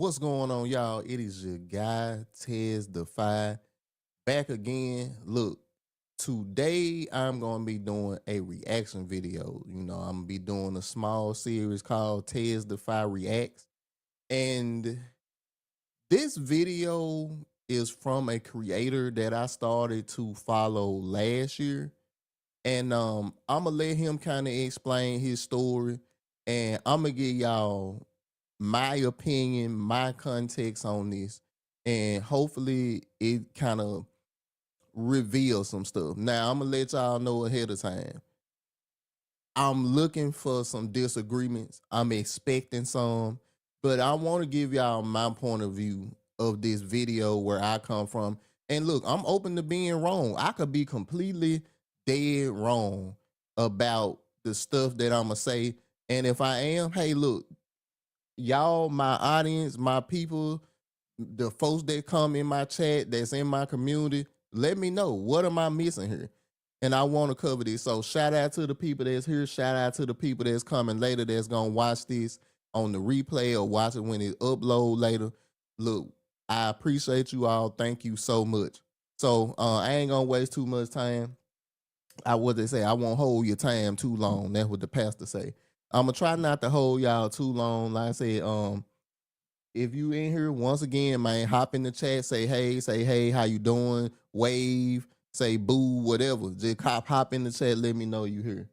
What's going on, y'all? It is your guy, Tez Defy, back again. Look, today I'm gonna be doing a reaction video. I'm gonna be doing a small series called Tez Defy Reacts. And this video is from a creator that I started to follow last year. And I'm gonna let him kind of explain his story, and I'm gonna give y'all my opinion, my context on this, and hopefully it kind of reveals some stuff. Now I'm gonna let y'all know ahead of time. I'm looking for some disagreements. I'm expecting some, but I want to give y'all my point of view of this video where I come from. And look, I'm open to being wrong. I could be completely dead wrong about the stuff that I'm gonna say. And if I am, hey, look, y'all, my audience, my people, the folks that come in my chat, that's in my community, let me know, what am I missing here? And I want to cover this. So shout out to the people that's here. Shout out to the people that's coming later that's going to watch this on the replay or watch it when it upload later. Look, I appreciate you all. Thank you so much. So I ain't going to waste too much time. What they say, I won't hold your time too long. That's what the pastor say. I'm going to try not to hold y'all too long. Like I said, if you in here, once again, man, hop in the chat, say hey, how you doing? Wave, say boo, whatever. Just hop in the chat, let me know you here.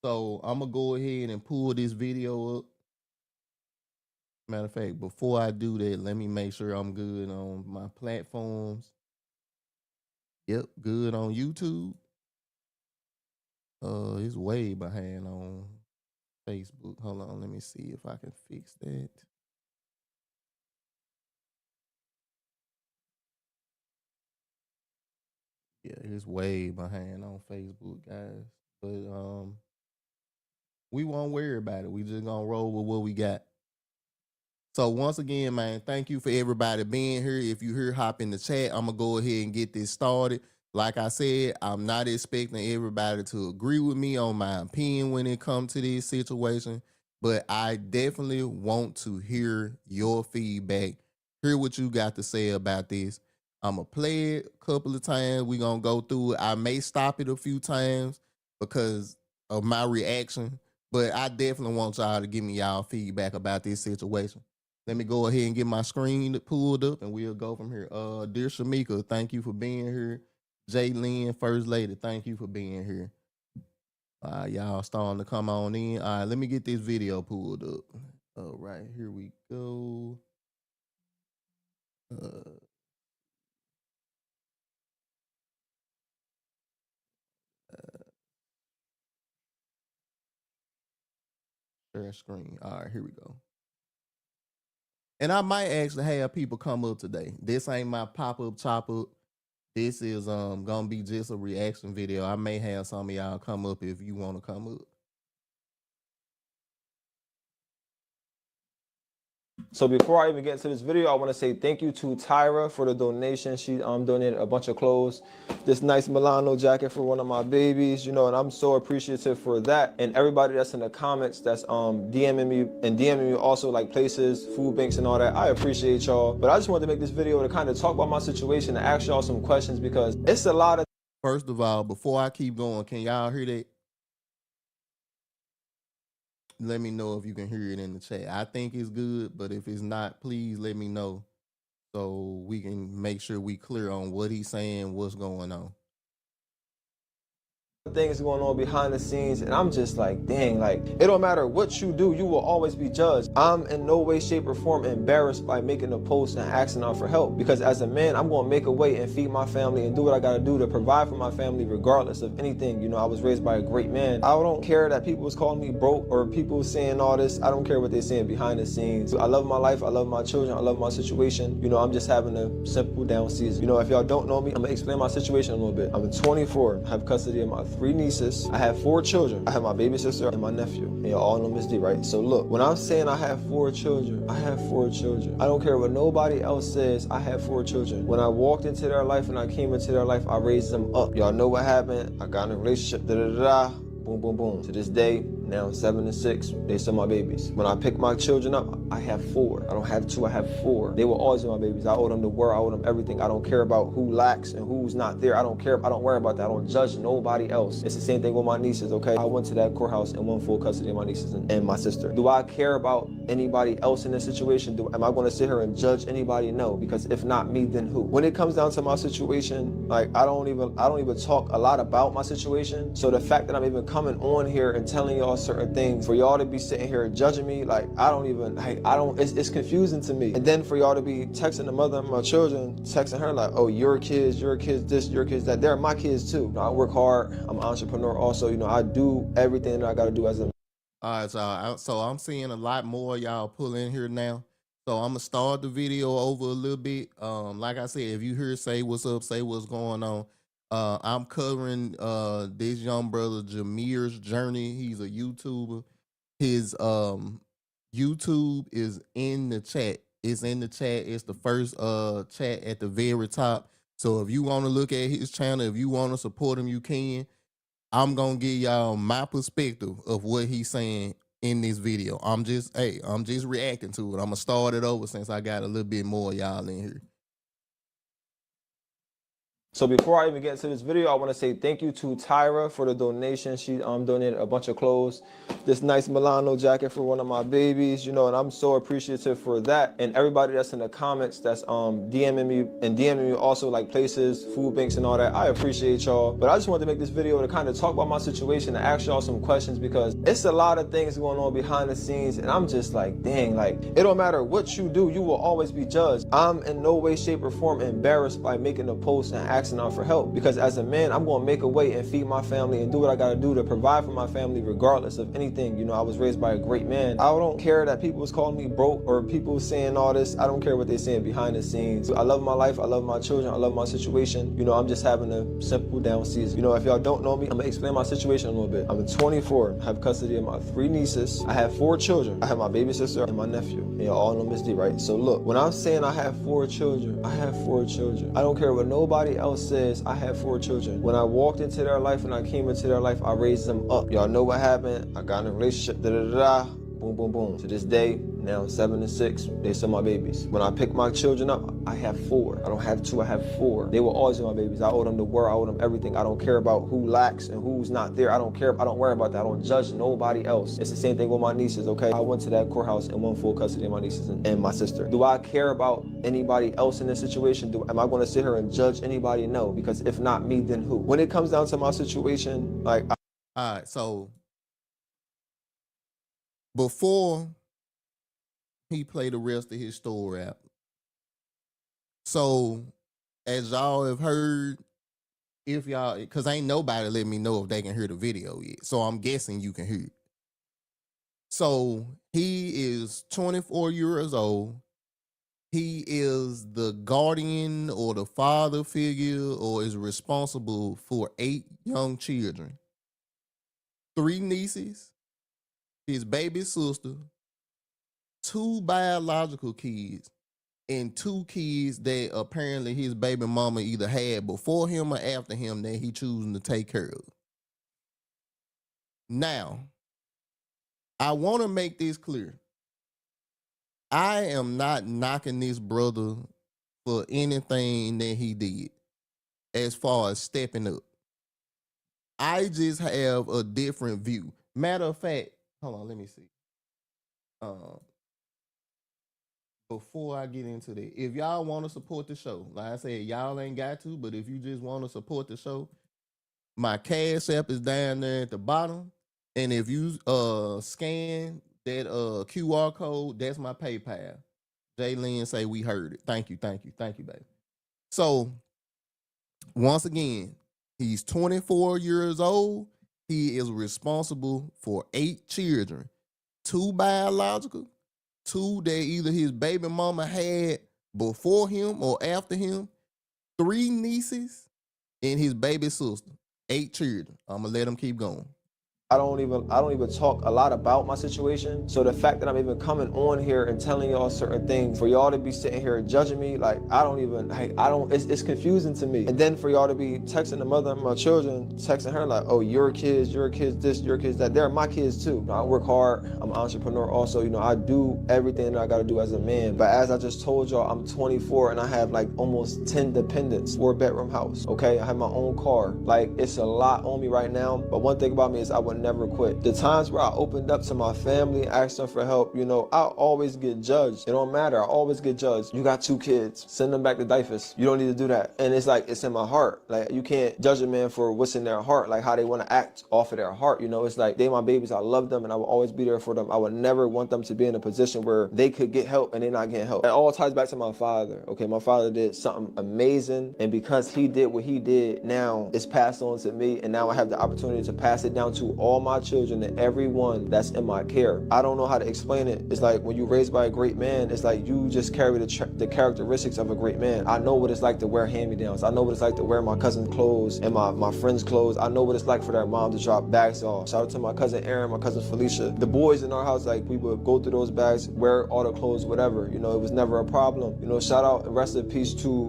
So I'm gonna go ahead and pull this video up. Matter of fact, before I do that, let me make sure I'm good on my platforms. Yep, good on YouTube. It's way behind on Facebook. Hold on, let me see if I can fix that. Yeah, it's way behind on Facebook, guys. But we won't worry about it. We just gonna roll with what we got. So once again, man, thank you for everybody being here. If you here, hop in the chat. I'm gonna go ahead and get this started. Like I said, I'm not expecting everybody to agree with me on my opinion when it comes to this situation, but I definitely want to hear your feedback, hear what you got to say about this. I'm gonna play it a couple of times. We're gonna go through it. I may stop it a few times because of my reaction, but I definitely want y'all to give me y'all feedback about this situation. Let me go ahead and get my screen pulled up and we'll go from here. Dear Shamika, thank you for being here. Jaylyn, First Lady, thank you for being here. Y'all starting to come on in. All right, let me get this video pulled up. All right, here we go. Share screen. All right, here we go. And I might actually have people come up today. This ain't my pop-up chop up. This is gonna be just a reaction video. I may have some of y'all come up if you want to come up. So before I even get into this video, I want to say thank you to Tyra for the donation. She donated a bunch of clothes, this nice Milano jacket for one of my babies, and I'm so appreciative for that. And everybody that's in the comments that's DMing me also, like places, food banks and all that. I appreciate y'all. But I just wanted to make this video to kind of talk about my situation and ask y'all some questions because it's a lot of... First of all, before I keep going, can y'all hear that? Let me know if you can hear it in the chat. I think it's good, but if it's not, please let me know so we can make sure we clear on what he's saying, what's going on. Things going on behind the scenes, and I'm just like, dang, like, it don't matter what you do, you will always be judged. I'm in no way, shape, or form embarrassed by making a post and asking out for help, because as a man, I'm going to make a way and feed my family and do what I got to do to provide for my family regardless of anything. I was raised by a great man. I don't care that people was calling me broke or people saying all this. I don't care what they're saying behind the scenes. I love my life, I love my children, I love my situation. I'm just having a simple down season. If y'all don't know me, I'm gonna explain my situation a little bit. I'm 24, I have custody of my 3 nieces. I have 4 children. I have my baby sister and my nephew. And y'all all know Miss D, right? So look, when I'm saying I have 4 children, I have 4 children. I don't care what nobody else says, I have 4 children. When I walked into their life and I came into their life, I raised them up. Y'all know what happened. I got in a relationship, boom, boom, boom. To this day, now 7 and 6. They still my babies. When I pick my children up, I have 4. I don't have 2, I have 4. They will always be my babies. I owe them the world, I owe them everything. I don't care about who lacks and who's not there. I don't care. I don't worry about that. I don't judge nobody else. It's the same thing with my nieces, okay? I went to that courthouse and won full custody of my nieces and my sister. Do I care about anybody else in this situation? Am I going to sit here and judge anybody? No, because if not me, then who? When it comes down to my situation, like I don't even talk a lot about my situation. So the fact that I'm even coming on here and telling y'all certain things, for y'all to be sitting here judging me, like it's confusing to me. And then for y'all to be texting the mother of my children, texting her like, oh, your kids this, your kids that. They're my kids too. You know, I work hard. I'm an entrepreneur also. You know, I do everything that I got to do as a. All right, so I'm seeing a lot more of y'all pull in here now. So I'm gonna start the video over a little bit. Like I said, if you hear say what's up, say what's going on. I'm covering this young brother Jamire's journey. He's a YouTuber. His YouTube is in the chat. It's in the chat. It's the first chat at the very top. So if you want to look at his channel, if you want to support him, you can. I'm gonna give y'all my perspective of what he's saying in this video. I'm just reacting to it. I'm gonna start it over since I got a little bit more of y'all in here. So before I even get into this video, I want to say thank you to Tyra for the donation. She donated a bunch of clothes, this nice Milano jacket for one of my babies, you know, and I'm so appreciative for that. And everybody that's in the comments that's DMing me also, like places, food banks and all that. I appreciate y'all. But I just wanted to make this video to kind of talk about my situation and ask y'all some questions, because it's a lot of things going on behind the scenes, and I'm just like, dang, like it don't matter what you do, you will always be judged. I'm in no way, shape, or form embarrassed by making a post and asking out for help, because as a man, I'm going to make a way and feed my family and do what I got to do to provide for my family regardless of anything. You know, I was raised by a great man. I don't care that people was calling me broke or people saying all this. I don't care what they're saying behind the scenes. I love my life. I love my children. I love my situation. You know, I'm just having a simple down season. You know, if y'all don't know me, I'm going to explain my situation a little bit. I'm 24, have custody of my 3 nieces. I have 4 children. I have my baby sister and my nephew. And y'all all know Miss D, right? So look, when I'm saying I have 4 children, I have 4 children. I don't care what nobody else says. I have 4 children. When I walked into their life and I came into their life, I raised them up. Y'all know what happened. I got in a relationship, boom, boom, boom. To this day, now 7 and 6, they still my babies. When I pick my children up, I have 4. I don't have 2, I have 4. They will always be my babies. I owe them the world, I owe them everything. I don't care about who lacks and who's not there. I don't care. I don't worry about that. I don't judge nobody else. It's the same thing with my nieces, okay? I went to that courthouse and won full custody of my nieces and my sister. Do I care about anybody else in this situation? Am I going to sit here and judge anybody? No, because if not me, then who? When it comes down to my situation, like... All right, so before he played the rest of his story out. So, as y'all have heard, if y'all, because ain't nobody let me know if they can hear the video yet. So I'm guessing you can hear it. So he is 24 years old. He is the guardian or the father figure, or is responsible for 8 young children. 3 nieces, his baby sister, 2 biological kids, and 2 kids that apparently his baby mama either had before him or after him that he choosing to take care of. Now, I want to make this clear. I am not knocking this brother for anything that he did as far as stepping up. I just have a different view. Matter of fact, hold on, let me see. Before I get into that, if y'all want to support the show, like I said, y'all ain't got to, but if you just want to support the show, my Cash App is down there at the bottom. And if you scan that QR code, that's my PayPal. Jaylyn say we heard it. Thank you, baby. So once again, he's 24 years old. He is responsible for 8 children, 2 biological, 2 that either his baby mama had before him or after him, 3 nieces, and his baby sister. 8 children. I'm gonna let him keep going. I don't even talk a lot about my situation. So the fact that I'm even coming on here and telling y'all certain things, for y'all to be sitting here judging me, like it's confusing to me. And then for y'all to be texting the mother of my children, texting her like, oh, your kids this, your kids that. They're my kids too. I work hard. I'm an entrepreneur also. I do everything that I gotta do as a man. But as I just told y'all, I'm 24 and I have like almost 10 dependents, 4-bedroom house. Okay, I have my own car. Like, it's a lot on me right now. But one thing about me is I would never quit. The times where I opened up to my family, asked them for help, I always get judged. It don't matter. I always get judged. You got 2 kids. Send them back to diapers. You don't need to do that. And it's like, it's in my heart. Like, you can't judge a man for what's in their heart, like how they want to act off of their heart. It's like, they my babies. I love them and I will always be there for them. I would never want them to be in a position where they could get help and they're not getting help. It all ties back to my father. Okay, my father did something amazing. And because he did what he did, now it's passed on to me. And now I have the opportunity to pass it down to all my children and everyone that's in my care. I don't know how to explain it. It's like when you're raised by a great man, it's like you just carry the characteristics of a great man. I know what it's like to wear hand-me-downs. I know what it's like to wear my cousin's clothes and my friends' clothes. I know what it's like for their mom to drop bags off. Shout out to my cousin Aaron, my cousin Felicia. The boys in our house, like, we would go through those bags, wear all the clothes, whatever. It was never a problem. Shout out and rest in peace to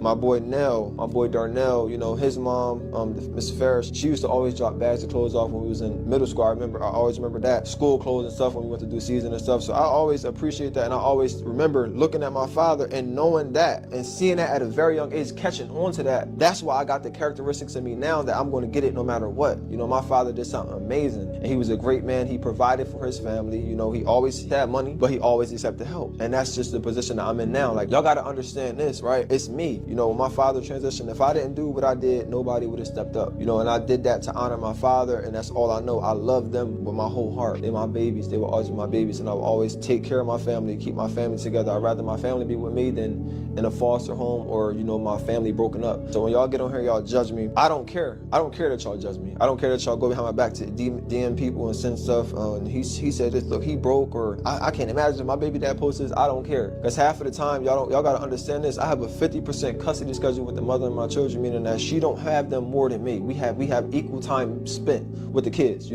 my boy Nell, my boy Darnell. His mom, Miss Ferris, she used to always drop bags of clothes off when we was in middle school. I always remember that. School clothes and stuff when we went to do season and stuff. So I always appreciate that, and I always remember looking at my father and knowing that and seeing that at a very young age, catching on to that. That's why I got the characteristics in me now that I'm going to get it no matter what. My father did something amazing, and he was a great man. He provided for his family. He always had money, but he always accepted help. And that's just the position that I'm in now. Like, y'all got to understand this, right? It's me. When my father transitioned, if I didn't do what I did, nobody would have stepped up. And I did that to honor my father, and that's all I know. I love them with my whole heart. They're my babies. They will always be my babies, and I will always take care of my family, keep my family together. I'd rather my family be with me than in a foster home or, my family broken up. So when y'all get on here, y'all judge me. I don't care. I don't care that y'all judge me. I don't care that y'all go behind my back to DM people and send stuff. And he said this, look, he broke, or I can't imagine my baby dad posts this. I don't care. Because half of the time, y'all got to understand this. I have a 50% custody schedule with the mother of my children, meaning that she don't have them more than me. We have equal time spent with the kids,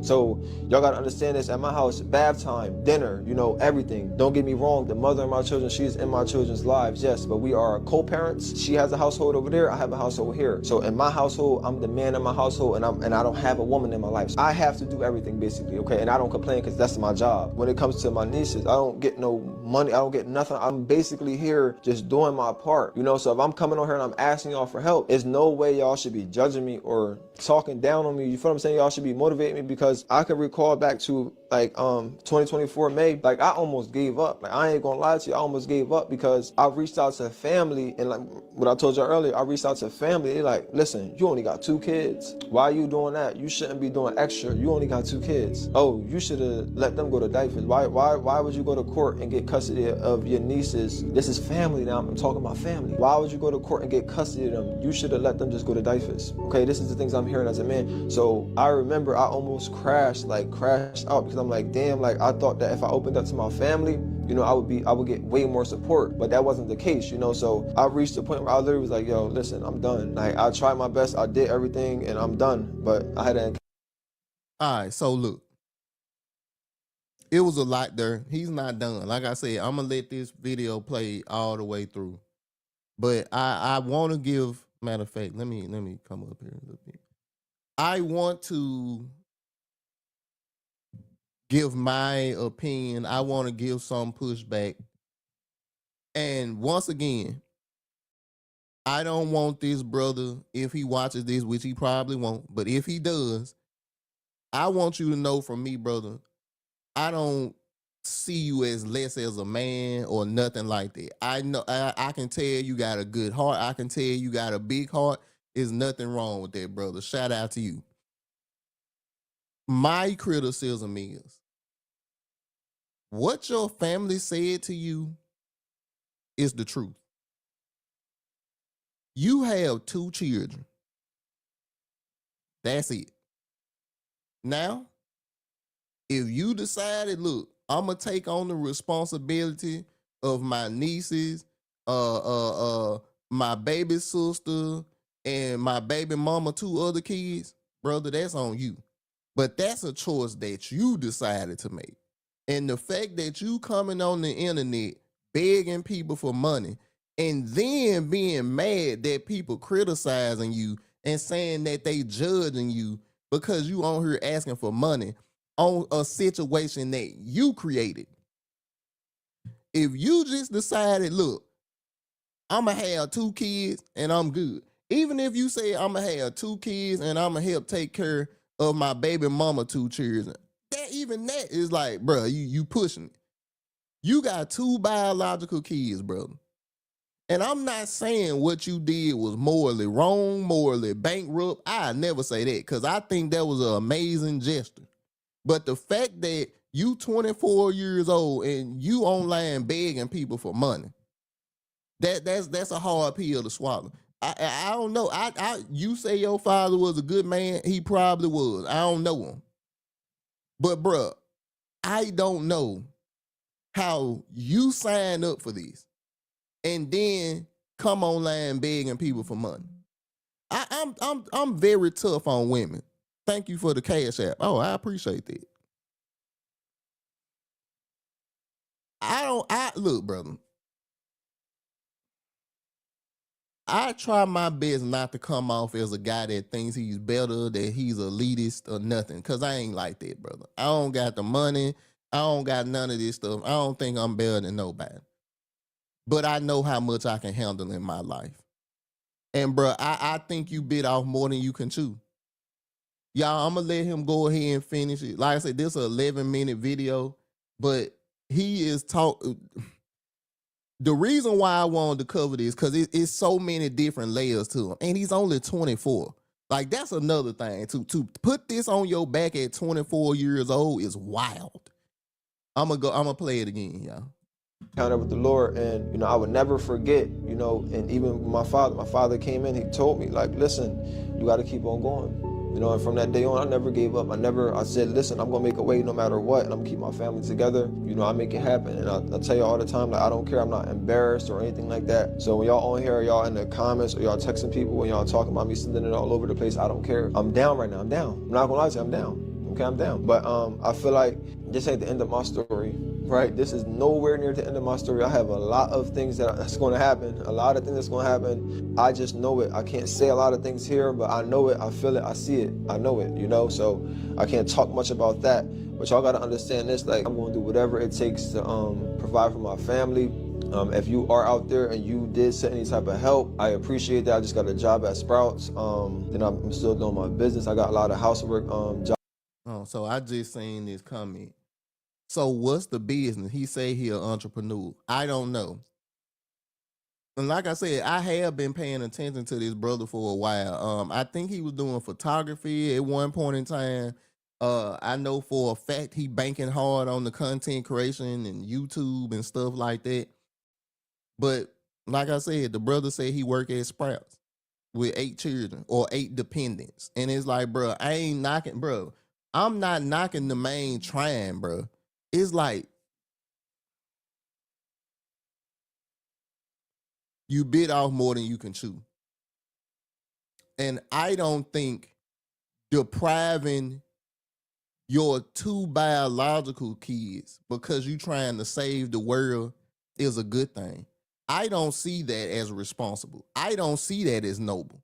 So y'all got to understand this. At my house, bath time, dinner, everything. Don't get me wrong. The mother of my children, she is in my children's lives, yes, but we are co-parents. She has a household over there. I have a household here. So in my household, I'm the man in my household, and I don't have a woman in my life. So I have to do everything basically, okay? And I don't complain because that's my job. When it comes to my nieces, I don't get no money. I don't get nothing. I'm basically here just doing my part, So if I'm coming on here and I'm asking y'all for help, there's no way y'all should be judging me or talking down on me. You feel what I'm saying? Y'all should be motivating me, because I could recall back to like 2024 May, like I almost gave up. Like, I ain't gonna lie to you, I almost gave up because I reached out to family, and like what I told you earlier, I reached out to family. They're like, listen, you only got 2 kids. Why are you doing that? You shouldn't be doing extra. You only got 2 kids. Oh, you should have let them go to diapers. Why would you go to court and get custody of your nieces? This is family now. I'm talking about family. Why would you go to court and get custody of them? You should have let them just go to diapers. Okay, this is the things I'm hearing as a man. So I remember I almost crashed out, because I'm like, damn, like I thought that if I opened up to my family, I would get way more support, but that wasn't the case, So I reached the point where I literally was like, yo, listen, I'm done. Like, I tried my best, I did everything, and I'm done. But I had to. All right, so look, it was a lot there. He's not done. Like I said, I'm gonna let this video play all the way through. But I want to give, matter of fact, let me come up here a little bit. I want to give my opinion. I want to give some pushback. And once again, I don't want this brother, if he watches this, which he probably won't, but if he does, I want you to know from me, brother, I don't see you as less as a man or nothing like that. I know I can tell you got a good heart. I can tell you got a big heart. There's nothing wrong with that, brother. Shout out to you. My criticism is what your family said to you is the truth. You have 2 children. That's it. Now, if you decided, look, I'm gonna take on the responsibility of my nieces, my baby sister, and my baby mama, 2 other kids, brother, that's on you. But that's a choice that you decided to make. And the fact that you coming on the internet begging people for money and then being mad that people criticizing you and saying that they judging you because you on here asking for money on a situation that you created. If you just decided, look, I'ma have 2 kids and I'm good. Even if you say I'ma have 2 kids and I'ma help take care of my baby mama 2 children, that is like, bro, you pushing it. You got 2 biological kids, brother. And I'm not saying what you did was morally wrong, morally bankrupt. I never say that because I think that was an amazing gesture. But the fact that you 24 years old and you online begging people for money, that's a hard pill to swallow. I don't know. You say your father was a good man. He probably was. I don't know him. But bruh, I don't know how you sign up for this and then come online begging people for money. I'm very tough on women. Thank you for the cash app. Oh, I appreciate that. I look, brother. I try my best not to come off as a guy that thinks he's better, that he's elitist or nothing, because I ain't like that, brother. I don't got the money. I don't got none of this stuff. I don't think I'm better than nobody. But I know how much I can handle in my life. And, bro, I think you bit off more than you can chew. Y'all, I'm going to let him go ahead and finish it. Like I said, this is an 11-minute video, but he is talking. The reason why I wanted to cover this because it's so many different layers to him, and he's only 24. Like that's another thing to put this on your back at 24 years old is wild. I'm gonna play it again, y'all. Counted with the Lord, and I would never forget. And even my father came in. He told me, like, listen, you got to keep on going. And from that day on, I never gave up. I said, listen, I'm gonna make a way no matter what, and I'm gonna keep my family together. I make it happen, and I tell you all the time, like, I don't care. I'm not embarrassed or anything like that. So when y'all on here, y'all in the comments, or y'all texting people, when y'all talking about me sending it all over the place, I don't care. I'm down right now. I'm down. I'm not gonna lie to you, I'm down. Okay, I'm down. But I feel like this ain't the end of my story. Right, this is nowhere near the end of my story. I have a lot of things that's going to happen. A lot of things that's going to happen. I just know it. I can't say a lot of things here, but I know it. I feel it. I see it. I know it. So I can't talk much about that. But y'all got to understand this. Like, I'm going to do whatever it takes to provide for my family. If you are out there and you did send any type of help, I appreciate that. I just got a job at Sprouts. Then I'm still doing my business. I got a lot of housework jobs. Oh, so I just seen this comment. So what's the business? He say he an entrepreneur. I don't know. And like I said, I have been paying attention to this brother for a while. I think he was doing photography at one point in time. I know for a fact he banking hard on the content creation and YouTube and stuff like that. But like I said, the brother said he work at Sprouts with 8 children or 8 dependents. And it's like, bro, I ain't knocking, bro. I'm not knocking the main trying, bro. It's like you bit off more than you can chew. And I don't think depriving your 2 biological kids because you trying to save the world is a good thing. I don't see that as responsible. I don't see that as noble.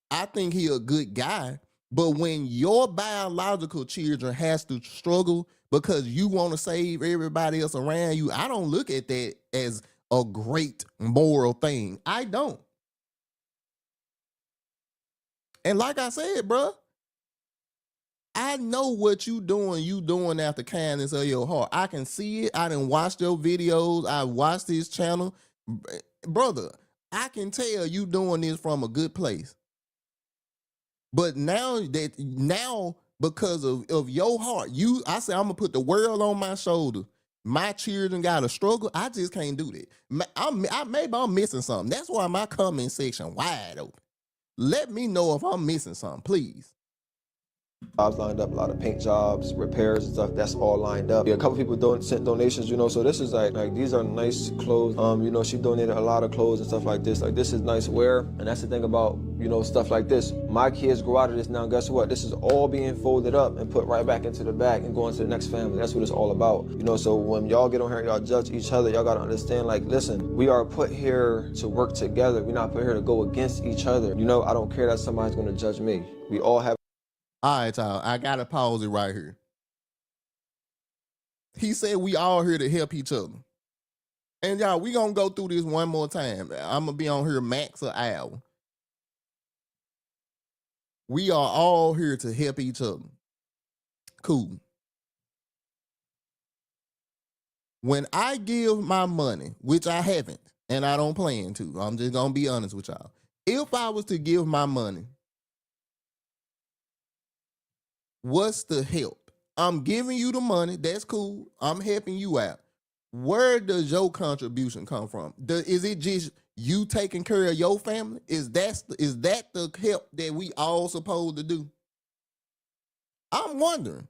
I think he a good guy, but when your biological children has to struggle because you want to save everybody else around you, I don't look at that as a great moral thing. I don't. And like I said, bro, I know what you doing after kindness of your heart. I can see it. I done watched your videos. I watched this channel. Brother, I can tell you doing this from a good place. But now because of your heart, I say I'm gonna put the world on my shoulder. My children gotta struggle. I just can't do that. Maybe I'm missing something. That's why my comment section wide open. Let me know if I'm missing something, please. jobs lined up, a lot of paint jobs, repairs and stuff. That's all lined up. Yeah, a couple people sent donations, you know. So this is like these are nice clothes. You know, she donated a lot of clothes and stuff like this. Like this is nice wear, and that's the thing about, you know, stuff like this. My kids grow out of this now. Guess what? This is all being folded up and put right back into the bag and going to the next family. That's what it's all about, you know. So when y'all get on here, y'all judge each other. Y'all gotta understand, like, listen, we are put here to work together. We're not put here to go against each other. You know, I don't care that somebody's gonna judge me. We all have. All right, y'all. I gotta pause it right here. He said we all here to help each other. And y'all, we gonna go through this one more time. I'm gonna be on here max an hour. We are all here to help each other. Cool. When I give my money, which I haven't, and I don't plan to, I'm just gonna be honest with y'all. If I was to give my money, what's the help? I'm giving you the money. That's cool. I'm helping you out. Where does your contribution come from? Is it just you taking care of your family? Is that the help that we all supposed to do? I'm wondering.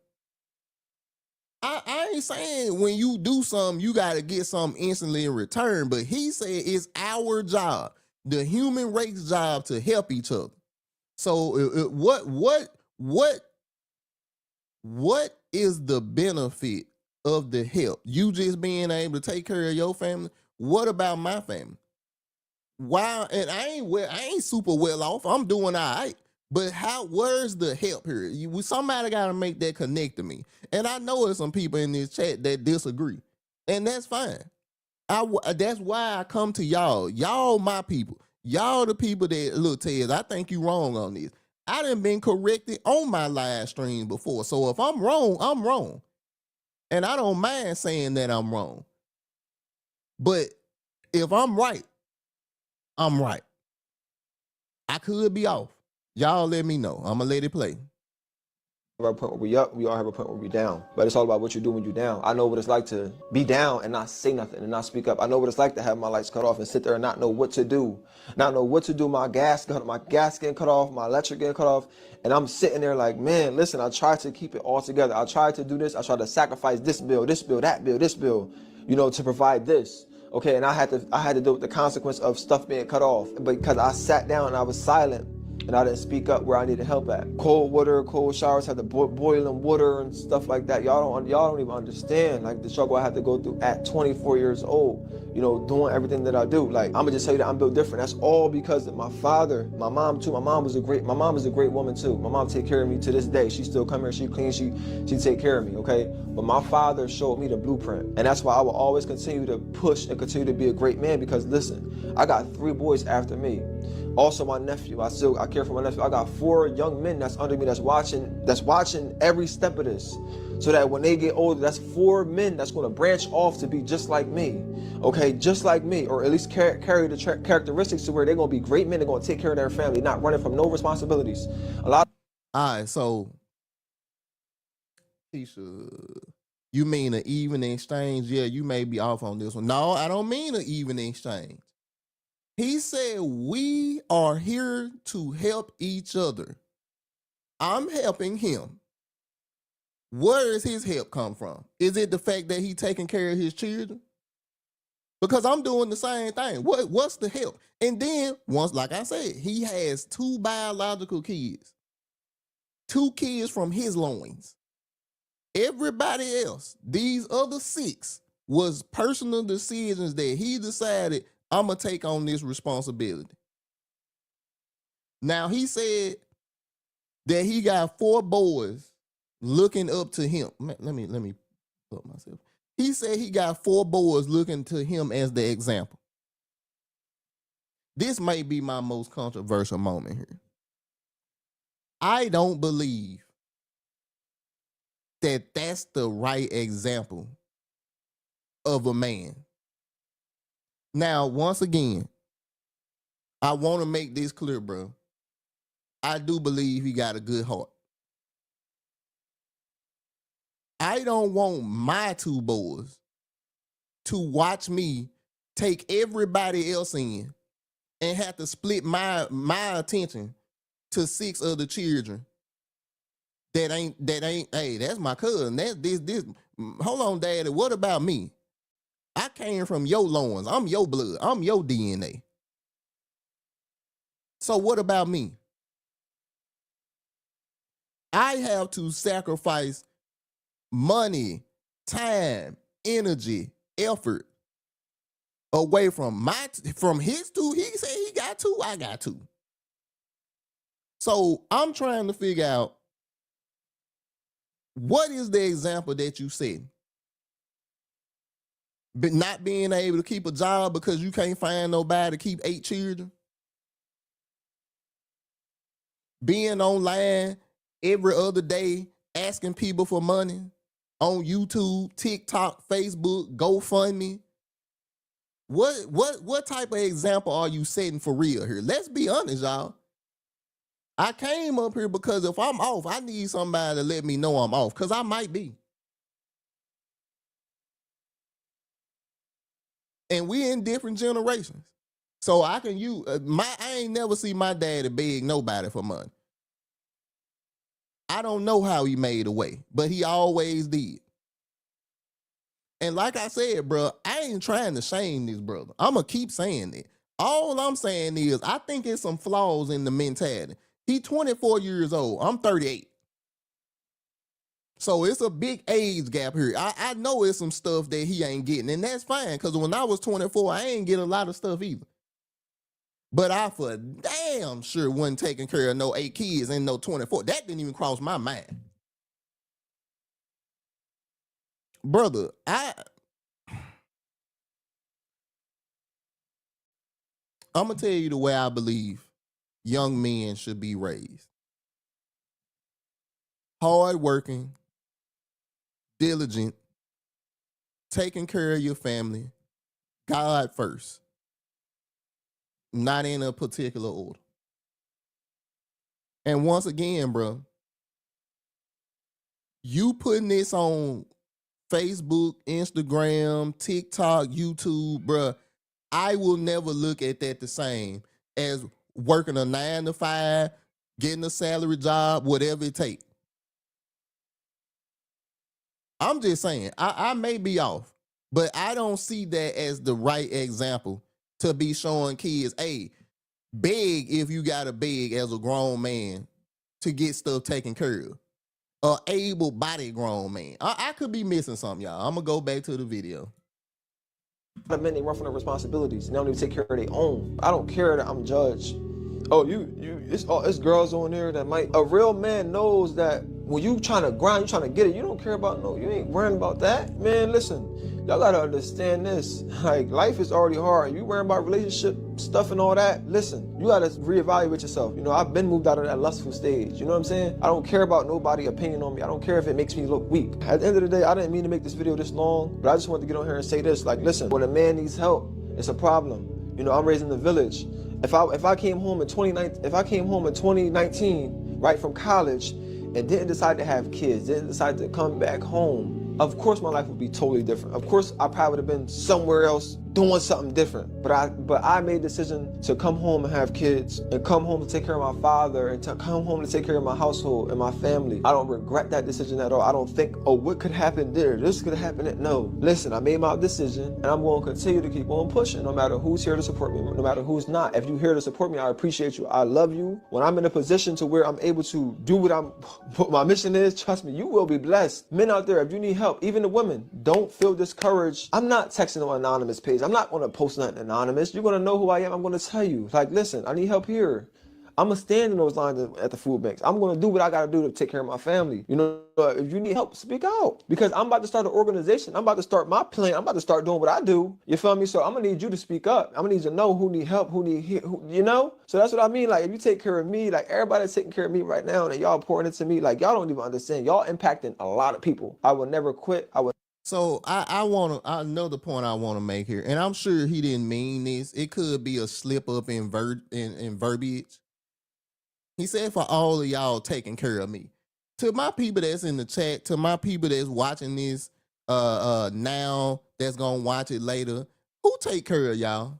I ain't saying when you do something, you got to get something instantly in return, but he said it's our job, the human race job, to help each other. So what is the benefit of the help? You just being able to take care of your family. What about my family? Wow, and I ain't super well off. I'm doing all right. But where's the help here? Somebody got to make that connect to me. And I know there's some people in this chat that disagree. And that's fine. That's why I come to y'all. Y'all my people. Y'all the people that, look, Ted, I think you wrong on this. I done been corrected on my live stream before. So if I'm wrong, I'm wrong. And I don't mind saying that I'm wrong. But if I'm right, I'm right. I could be off. Y'all let me know. I'm going to let it play. Our point where we up, we all have a point where we down. But it's all about what you do when you're down. I know what it's like to be down and not say nothing and not speak up. I know what it's like to have my lights cut off and sit there and not know what to do. Not know what to do. My gas getting cut off, my electric getting cut off. And I'm sitting there like, man, listen, I tried to keep it all together. I tried to do this. I tried to sacrifice this bill, that bill, this bill, you know, to provide this. Okay, and I had to deal with the consequence of stuff being cut off because I sat down and I was silent. And I didn't speak up where I needed help at. Cold water, cold showers, had to boiling water and stuff like that. Y'all don't even understand like the struggle I had to go through at 24 years old. You know, doing everything that I do. Like, I'm gonna just tell you that I'm built different. That's all because of my father, my mom too. My mom is a great woman too. My mom take care of me to this day. She still come here, she clean, she take care of me, okay? But my father showed me the blueprint. And that's why I will always continue to push and continue to be a great man, because listen, I got 3 boys after me. Also my nephew, I care for my nephew. I got 4 young men that's under me that's watching every step of this. So that when they get older, that's 4 men that's gonna branch off to be just like me. Okay, just like me, or at least carry the characteristics to where they're gonna be great men, they're gonna take care of their family, not running from no responsibilities. All right, so Tisha, you mean an even exchange? Yeah, you may be off on this one. No, I don't mean an even exchange. He said we are here to help each other. I'm helping him. Where does his help come from? Is it the fact that he taking care of his children? Because I'm doing the same thing. What's the help? And then, once, like I said, he has 2 biological kids. 2 kids from his loins. Everybody else, these other 6, was personal decisions that he decided, I'm going to take on this responsibility. Now, he said that he got 4 boys looking up to him. Let me put myself. He said he got 4 boys looking to him as the example. This may be my most controversial moment here. I don't believe that that's the right example of a man. Now, once again, I want to make this clear, bro. I do believe he got a good heart. I don't want my 2 boys to watch me take everybody else in and have to split my attention to 6 other children Hey, that's my cousin. That's this. Hold on, daddy. What about me? I came from your loins. I'm your blood. I'm your DNA. So what about me? I have to sacrifice money, time, energy, effort away from from his two. He said he got two, I got two. So I'm trying to figure out, what is the example that you set? But not being able to keep a job because you can't find nobody to keep 8 children. Being online every other day asking people for money on YouTube, TikTok, Facebook, GoFundMe. What type of example are you setting for real here? Let's be honest, y'all. I came up here because if I'm off, I need somebody to let me know I'm off, because I might be. And we in different generations. So I can use I ain't never see my daddy beg nobody for money. I don't know how he made a way, but he always did. And like I said, bro, I ain't trying to shame this brother. I'm going to keep saying it. All I'm saying is I think it's some flaws in the mentality. He 24 years old. I'm 38. So it's a big age gap here. I know it's some stuff that he ain't getting, and that's fine, because when I was 24, I ain't get a lot of stuff either. But I for damn sure wasn't taking care of no 8 kids and no 24. That didn't even cross my mind. Brother, I'm going to tell you the way I believe young men should be raised. Hard working, diligent, taking care of your family, God first. Not in a particular order. And once again, bro, you putting this on Facebook, Instagram, TikTok, YouTube, bro, I will never look at that the same as working a 9 to 5, getting a salary job, whatever it takes. I'm just saying, I may be off, but I don't see that as the right example to be showing kids, hey, beg if you got to beg as a grown man to get stuff taken care of. A able-bodied grown man. I could be missing something, y'all. I'm going to go back to the video. The men, they run from their responsibilities and they don't even take care of their own. I don't care that I'm judged. Oh, it's girls on there that might. A real man knows that when you trying to grind, you trying to get it, you don't care about you ain't worrying about that. Man, listen, y'all gotta understand this. Like, life is already hard. You worrying about relationship stuff and all that. Listen, you gotta reevaluate yourself. You know, I've been moved out of that lustful stage. You know what I'm saying? I don't care about nobody's opinion on me. I don't care if it makes me look weak. At the end of the day, I didn't mean to make this video this long, but I just wanted to get on here and say this. Like, listen, when a man needs help, it's a problem. You know, I'm raised in the village. If I came home in 2019, right, from college, and didn't decide to have kids, didn't decide to come back home, of course my life would be totally different. Of course I probably would have been somewhere else doing something different. But I made the decision to come home and have kids, and come home to take care of my father, and to come home to take care of my household and my family. I don't regret that decision at all. I don't think, oh, what could happen there? This could happen there. No. Listen, I made my decision, and I'm going to continue to keep on pushing, no matter who's here to support me, no matter who's not. If you're here to support me, I appreciate you. I love you. When I'm in a position to where I'm able to do what my mission is, trust me, you will be blessed. Men out there, if you need help, even the women, don't feel discouraged. I'm not texting on an anonymous page. I'm not going to post nothing anonymous. You're going to know who I am. I'm going to tell you, like, listen, I need help here. I'm going to stand in those lines at the food banks. I'm going to do what I got to do to take care of my family. You know, if you need help, speak out. Because I'm about to start an organization. I'm about to start my plan. I'm about to start doing what I do. You feel me? So I'm going to need you to speak up. I'm going to need you to know who need help, you know? So that's what I mean. Like, if you take care of me, like, everybody's taking care of me right now, and y'all pouring into me, like, y'all don't even understand. Y'all impacting a lot of people. I will never quit. So another point I want to make here, and I'm sure he didn't mean this. It could be a slip up in verbiage. He said, for all of y'all taking care of me. To my people that's in the chat, to my people that's watching this now, that's gonna watch it later, who take care of y'all?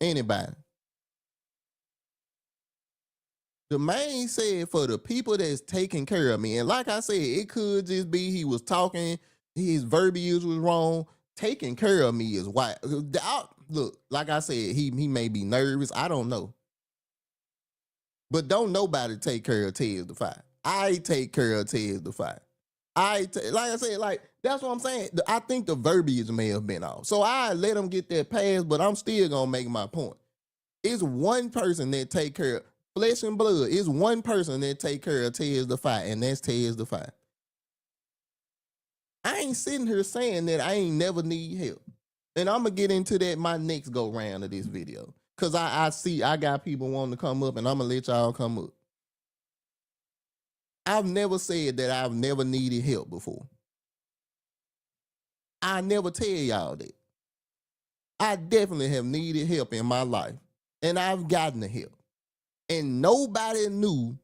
Anybody? The man said for the people that's taking care of me. And like I said, it could just be he was talking, his verbiage was wrong. Taking care of me is why. Look, like I said, he may be nervous. I don't know. But don't nobody take care of Tez the Five. I take care of Tez the Five. Like I said, like that's what I'm saying. I think the verbiage may have been off. So I let him get that pass, but I'm still gonna make my point. It's one person that take care of flesh and blood. It's one person that take care of Tez the Five, and that's Tez the Five. I ain't sitting here saying that I ain't never need help. And I'm gonna get into that my next go round of this video. Cause I see I got people wanting to come up, and I'm gonna let y'all come up. I've never said that I've never needed help before. I never tell y'all that. I definitely have needed help in my life, and I've gotten the help. And nobody knew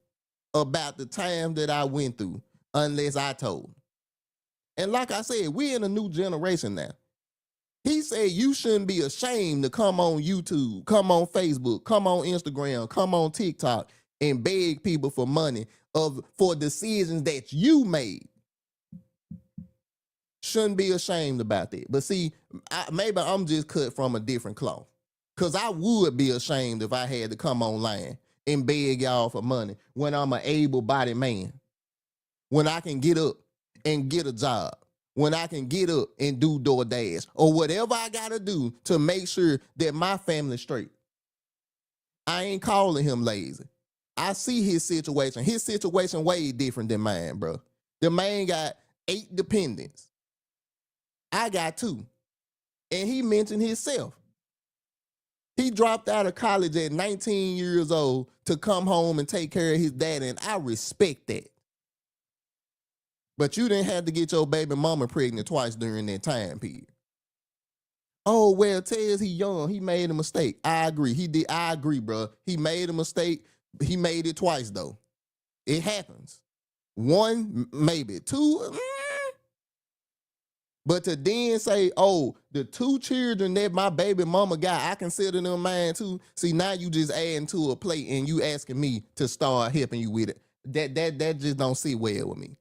about the time that I went through unless I told them. And like I said, we're in a new generation now. He said you shouldn't be ashamed to come on YouTube, come on Facebook, come on Instagram, come on TikTok, and beg people for money for decisions that you made. Shouldn't be ashamed about that. But see, maybe I'm just cut from a different cloth. Because I would be ashamed if I had to come online and beg y'all for money when I'm an able-bodied man. When I can get up and get a job. When I can get up and do DoorDash. Or whatever I got to do to make sure that my family's straight. I ain't calling him lazy. I see his situation. His situation way different than mine, bro. The man got 8 dependents. I got 2. And he mentioned himself. He dropped out of college at 19 years old to come home and take care of his dad, and I respect that. But you didn't have to get your baby mama pregnant twice during that time period. Oh, well, Tez, he young. He made a mistake. I agree. He did. I agree, bro. He made a mistake. He made it twice, though. It happens. 1, maybe 2. But to then say, oh, the 2 children that my baby mama got, I consider them mine too. See, now you just adding to a plate and you asking me to start helping you with it. That just don't sit well with me.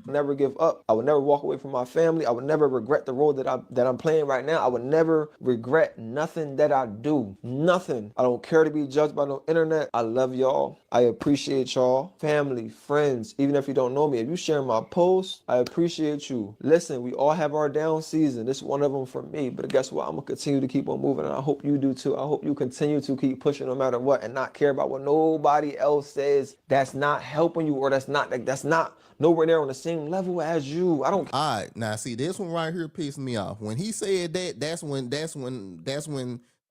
Never give up. I would never walk away from my family. I would never regret the role that I'm playing right now. I would never regret nothing that I do. Nothing. I don't care to be judged by no internet. I love y'all. I appreciate y'all. Family, friends, even if you don't know me. If you share my posts, I appreciate you. Listen, we all have our down season. This is one of them for me. But guess what? I'm going to continue to keep on moving. And I hope you do too. I hope you continue to keep pushing no matter what and not care about what nobody else says that's not helping you or that's not nowhere near on the same level as you. I don't. All right, now see this one right here pissed me off. When he said that, that's when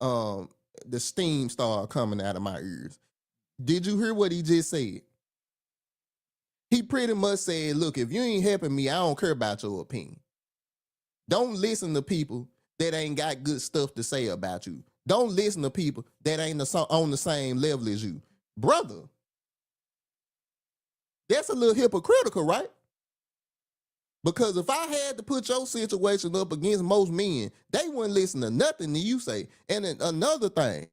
the steam started coming out of my ears. Did you hear what he just said? He pretty much said, "Look, if you ain't helping me, I don't care about your opinion. Don't listen to people that ain't got good stuff to say about you. Don't listen to people that ain't on the same level as you, brother." That's a little hypocritical, right? Because if I had to put your situation up against most men, they wouldn't listen to nothing that you say. And then another thing,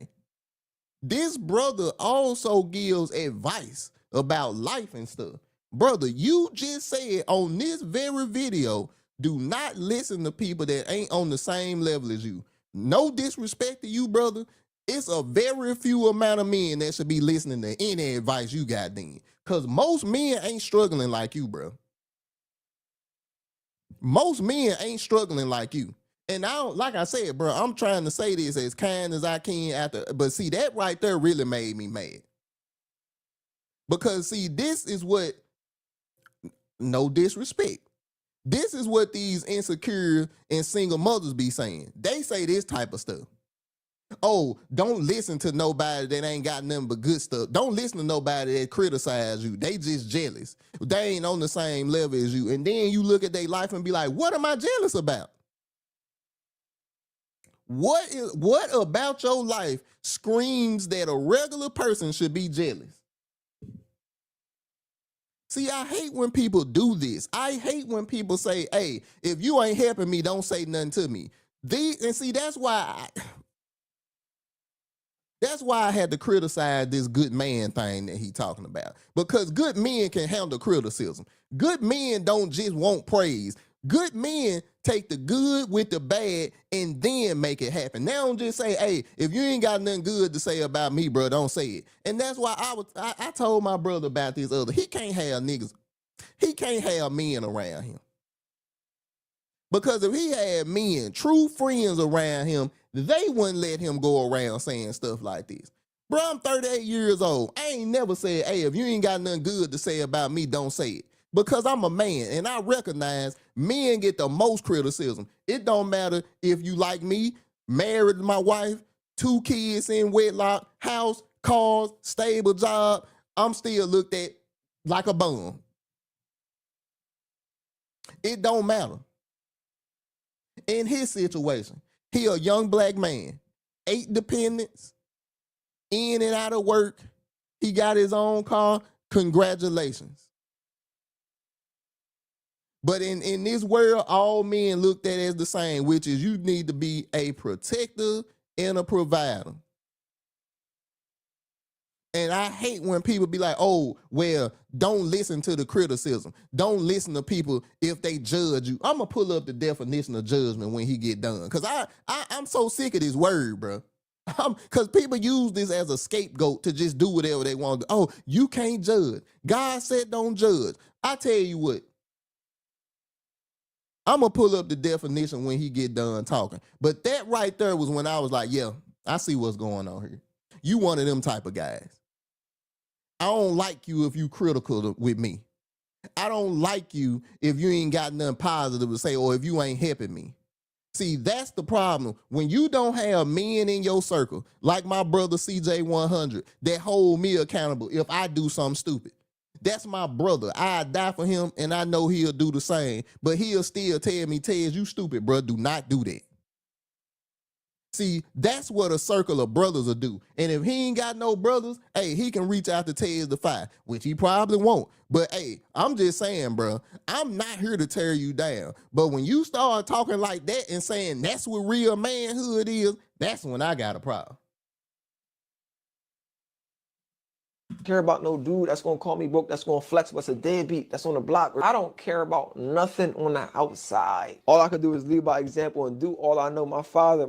this brother also gives advice about life and stuff. Brother, you just said on this very video, do not listen to people that ain't on the same level as you. No disrespect to you, brother. It's a very few amount of men that should be listening to any advice you got then. Because most men ain't struggling like you, bro. Most men ain't struggling like you. And I don't, like I said, bro, I'm trying to say this as kind as I can but see, that right there really made me mad. Because see, this is what, no disrespect, this is what these insecure and single mothers be saying. They say this type of stuff. Oh, don't listen to nobody that ain't got nothing but good stuff. Don't listen to nobody that criticize you. They just jealous. They ain't on the same level as you. And then you look at their life and be like, what am I jealous about? What about your life screams that a regular person should be jealous? See, I hate when people do this. I hate when people say, hey, if you ain't helping me, don't say nothing to me. And see, that's why That's why I had to criticize this good man thing that he talking about. Because good men can handle criticism. Good men don't just want praise. Good men take the good with the bad and then make it happen. They don't just say, hey, if you ain't got nothing good to say about me, bro, don't say it. And that's why I told my brother about this other. He can't have niggas. He can't have men around him. Because if he had men, true friends around him, they wouldn't let him go around saying stuff like this. Bro, I'm 38 years old. I ain't never said, hey, if you ain't got nothing good to say about me, don't say it. Because I'm a man and I recognize men get the most criticism. It don't matter if you like me, married to my wife, 2 kids in wedlock, house, cars, stable job. I'm still looked at like a bum. It don't matter. In his situation, he a young black man, 8 dependents, in and out of work. He got his own car. Congratulations. But in this world, all men looked at as the same, which is you need to be a protector and a provider. And I hate when people be like, oh, well, don't listen to the criticism. Don't listen to people if they judge you. I'm going to pull up the definition of judgment when he get done. Because I'm so sick of this word, bro. Because people use this as a scapegoat to just do whatever they want to do. Oh, you can't judge. God said don't judge. I tell you what. I'm going to pull up the definition when he get done talking. But that right there was when I was like, yeah, I see what's going on here. You one of them type of guys. I don't like you if you critical with me. I don't like you if you ain't got nothing positive to say or if you ain't helping me. See, that's the problem. When you don't have men in your circle, like my brother CJ100, that hold me accountable if I do something stupid. That's my brother. I die for him and I know he'll do the same. But he'll still tell me, Tez, you stupid, bro. Do not do that. See, that's what a circle of brothers will do. And if he ain't got no brothers, hey, he can reach out to Tez the Five, which he probably won't. But hey, I'm just saying, bro, I'm not here to tear you down. But when you start talking like that and saying that's what real manhood is, that's when I got a problem. Care about no dude that's gonna call me broke, that's gonna flex what's a deadbeat, that's on the block. I don't care about nothing on the outside. All I could do is lead by example and do all I know. My father.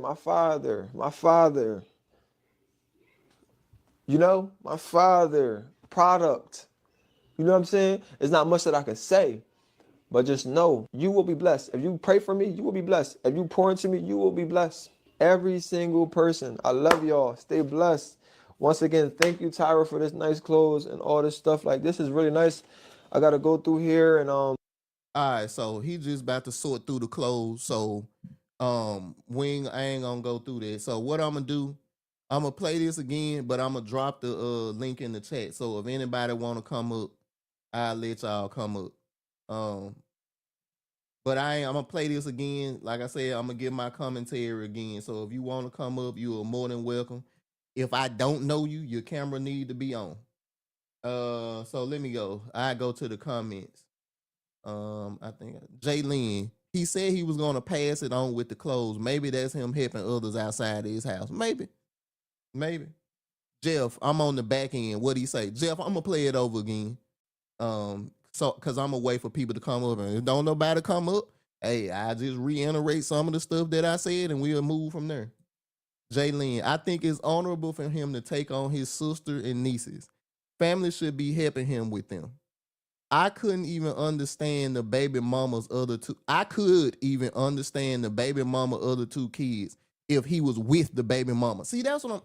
You know, my father, product. You know what I'm saying? There's not much that I can say, but just know you will be blessed. If you pray for me, you will be blessed. If you pour into me, you will be blessed. Every single person. I love y'all. Stay blessed. Once again, thank you, Tyra, for this nice clothes and all this stuff. Like, this is really nice. I got to go through here and All right, so he just about to sort through the clothes. So I ain't gonna go through that. So what I'm gonna do, I'm gonna play this again, but I'm gonna drop the link in the chat. So if anybody wanna come up, I'll let y'all come up. But I'm gonna play this again. Like I said, I'm gonna give my commentary again. So if you wanna come up, you are more than welcome. If I don't know you, your camera need to be on. So let me go. I go to the comments. I think Jalen, he said he was gonna pass it on with the clothes. Maybe that's him helping others outside of his house. Maybe. Jeff, I'm on the back end. What'd he say? Jeff, I'm gonna play it over again. So cause I'm gonna wait for people to come up, and if don't nobody come up, hey, I just reiterate some of the stuff that I said and we'll move from there. Jalen, I think it's honorable for him to take on his sister and nieces. Family should be helping him with them. I couldn't even understand the baby mama's other two. I could even understand the baby mama other 2 kids if he was with the baby mama. See, that's what I'm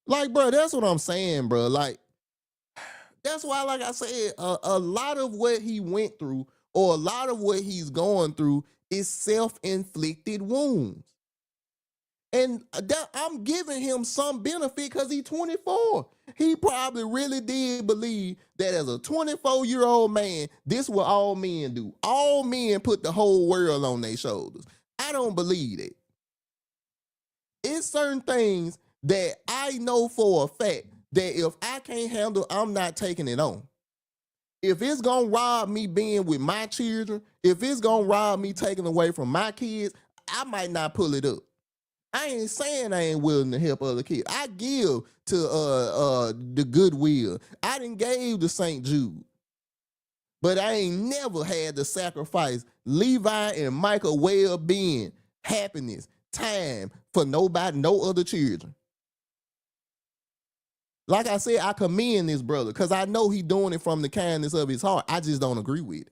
like, bro. That's what I'm saying, bro. Like, that's why, like I said, a lot of what he went through or a lot of what he's going through is self-inflicted wounds. And that, I'm giving him some benefit because he's 24. He probably really did believe that as a 24-year-old man, this is what all men do. All men put the whole world on their shoulders. I don't believe it. It's certain things that I know for a fact that if I can't handle, I'm not taking it on. If it's going to rob me being with my children, if it's going to rob me taking away from my kids, I might not pull it up. I ain't saying I ain't willing to help other kids. I give to the Goodwill. I done gave to St. Jude. But I ain't never had to sacrifice Levi and Michael well-being, happiness, time for nobody, no other children. Like I said, I commend this brother because I know he doing it from the kindness of his heart. I just don't agree with it.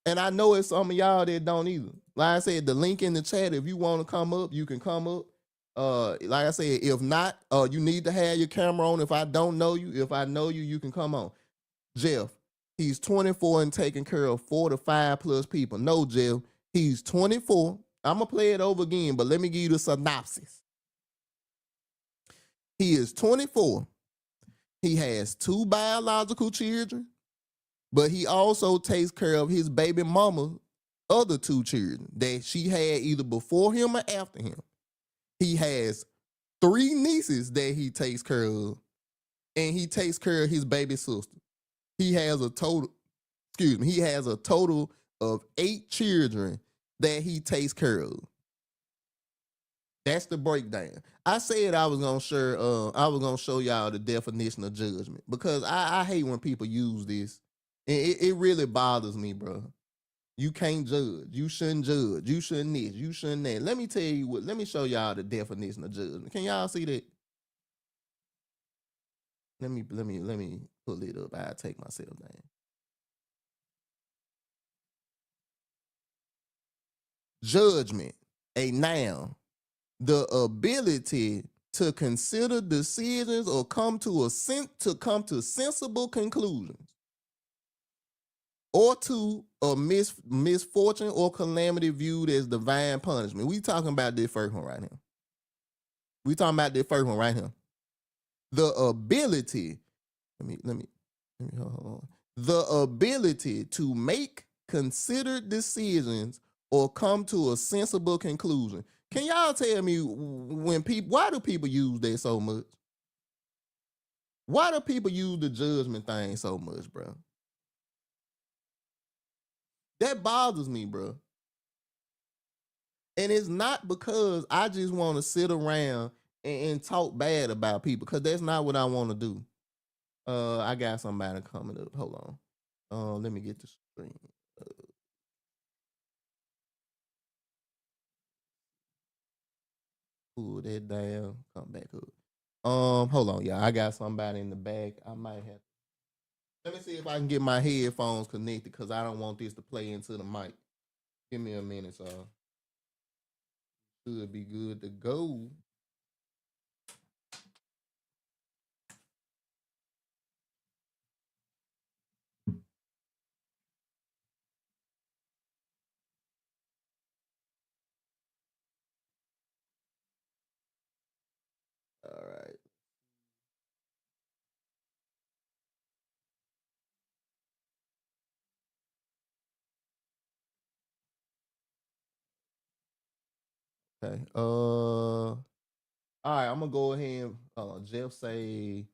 And I know it's some of y'all that don't either. Like I said, the link in the chat, if you want to come up, you can come up. Like I said, if not, you need to have your camera on. If I don't know you, if I know you, you can come on. Jeff, he's 24 and taking care of 4 to 5 plus people. No, Jeff, he's 24. I'm going to play it over again, but let me give you the synopsis. He is 24. He has 2 biological children, but he also takes care of his baby mama, other 2 children that she had either before him or after him. He has 3 nieces that he takes care of, and he takes care of his baby sister. He has a total, he has a total of 8 children that he takes care of. That's the breakdown. I said I was gonna show y'all the definition of judgment because I hate when people use this. It really bothers me, bro. You can't judge. You shouldn't judge. You shouldn't this. You shouldn't that. Let me tell you what. Let me show y'all the definition of judgment. Can y'all see that? Let me pull it up. I'll take myself down. Judgment, a noun, the ability to consider decisions or come to sensible conclusions, or to a misfortune or calamity viewed as divine punishment. We talking about this first one right here. We talking about this first one right here. The ability. Let me hold on. The ability to make considered decisions or come to a sensible conclusion. Can y'all tell me why do people use that so much? Why do people use the judgment thing so much, bro? That bothers me, bro. And it's not because I just want to sit around and talk bad about people, because that's not what I want to do. I got somebody coming up. Hold on. Let me get the screen. Pull that down. Come back up. Hold on, y'all. I got somebody in the back. I might have. Let me see if I can get my headphones connected because I don't want this to play into the mic. Give me a minute, so should be good to go. All right. Okay. All right. I'm gonna go ahead and Jeff say,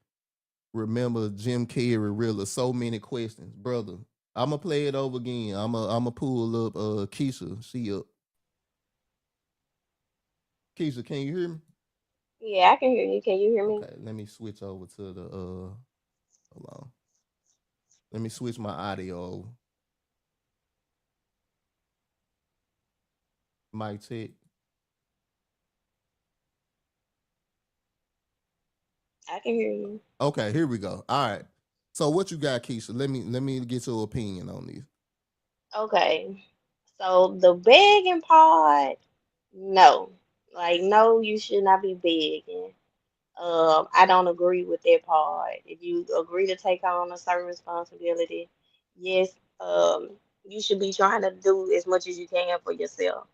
remember Jim Carrey really so many questions, brother. I'm gonna play it over again. I'm gonna pull up Keisha. She up. Keisha, can you hear me? Yeah, I can hear you. Can you hear me? Okay, let me switch over to the hold on. Let me switch my audio. Mic check. I can hear you. Okay, here we go. All right. So what you got, Keisha? Let me get your opinion on this. Okay. So the begging part, no. Like, no, you should not be begging. I don't agree with that part. If you agree to take on a certain responsibility, yes, you should be trying to do as much as you can for yourself.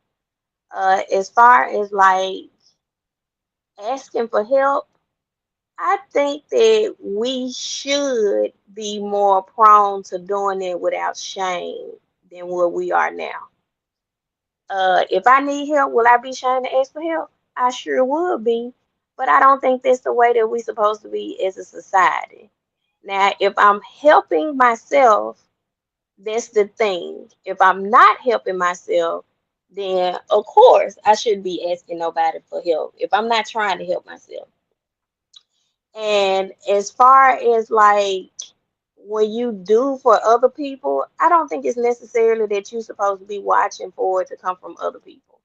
As far as like asking for help, I think that we should be more prone to doing it without shame than what we are now. If I need help, will I be ashamed to ask for help? I sure would be, but I don't think that's the way that we're supposed to be as a society. Now, if I'm helping myself, that's the thing. If I'm not helping myself, then of course I shouldn't be asking nobody for help if I'm not trying to help myself. And as far as like when you do for other people, I don't think it's necessarily that you're supposed to be watching for it to come from other people.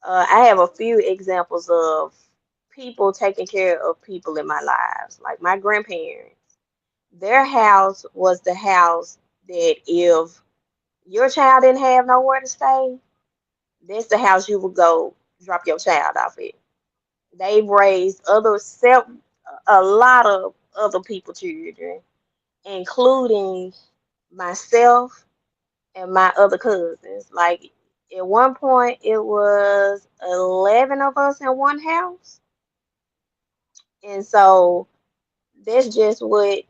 I have a few examples of people taking care of people in my lives, like my grandparents. Their house was the house that if your child didn't have nowhere to stay, that's the house you would go drop your child off at. They've raised a lot of other people children, including myself and my other cousins. Like at one point, it was 11 of us in one house, and so that's just what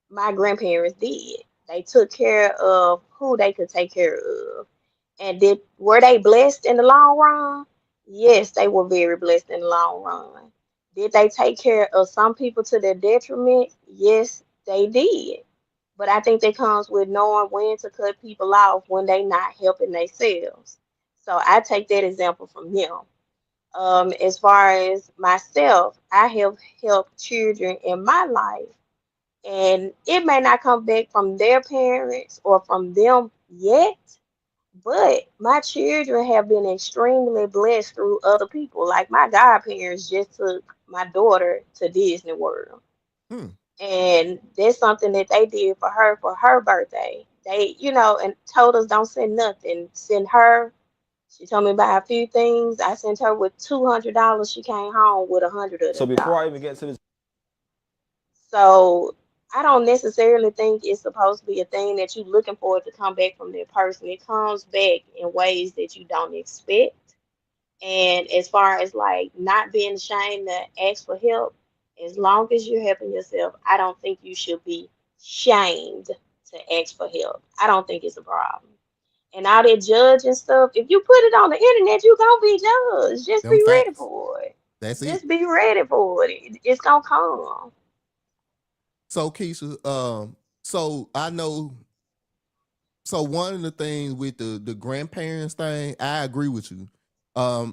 my grandparents did. They took care of who they could take care of. And did were they blessed in the long run? Yes, they were very blessed in the long run. Did they take care of some people to their detriment? Yes, they did. But I think that comes with knowing when to cut people off when they not helping themselves. So I take that example from them. As far as myself, I have helped children in my life, and it may not come back from their parents or from them yet, but my children have been extremely blessed through other people. Like my godparents just took my daughter to Disney World. Hmm. And that's something that they did for her birthday. They, and told us don't send nothing. Send her. She told me about a few things. I sent her with $200. She came home with 100 of So them before I even dollars. get to this, So I don't necessarily think it's supposed to be a thing that you're looking for it to come back from that person. It comes back in ways that you don't expect. And as far as like not being ashamed to ask for help, as long as you're helping yourself, I don't think you should be shamed to ask for help. I don't think it's a problem. And all that judging stuff, if you put it on the internet, you're gonna be judged. Just Them be ready facts. for it. That's it. Just be ready for it. It's gonna come. So Keisha, so I know. So one of the things with the grandparents thing, I agree with you.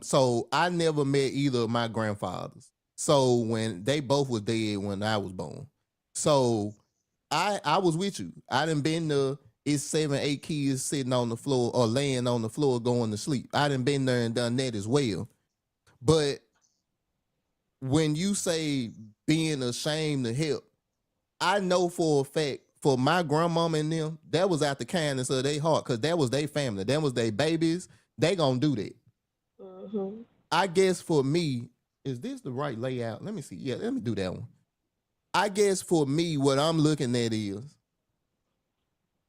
So I never met either of my grandfathers. So when they both was dead when I was born. So I was with you. I done been to it's 7, 8 kids sitting on the floor or laying on the floor going to sleep. I done been there and done that as well. But when you say being ashamed to help, I know for a fact for my grandmama and them, that was out the kindness of their heart because that was their family. That was their babies. They gonna do that. Hmm. I guess for me, is this the right layout? Let me see. Yeah, let me do that one. I guess for me, what I'm looking at is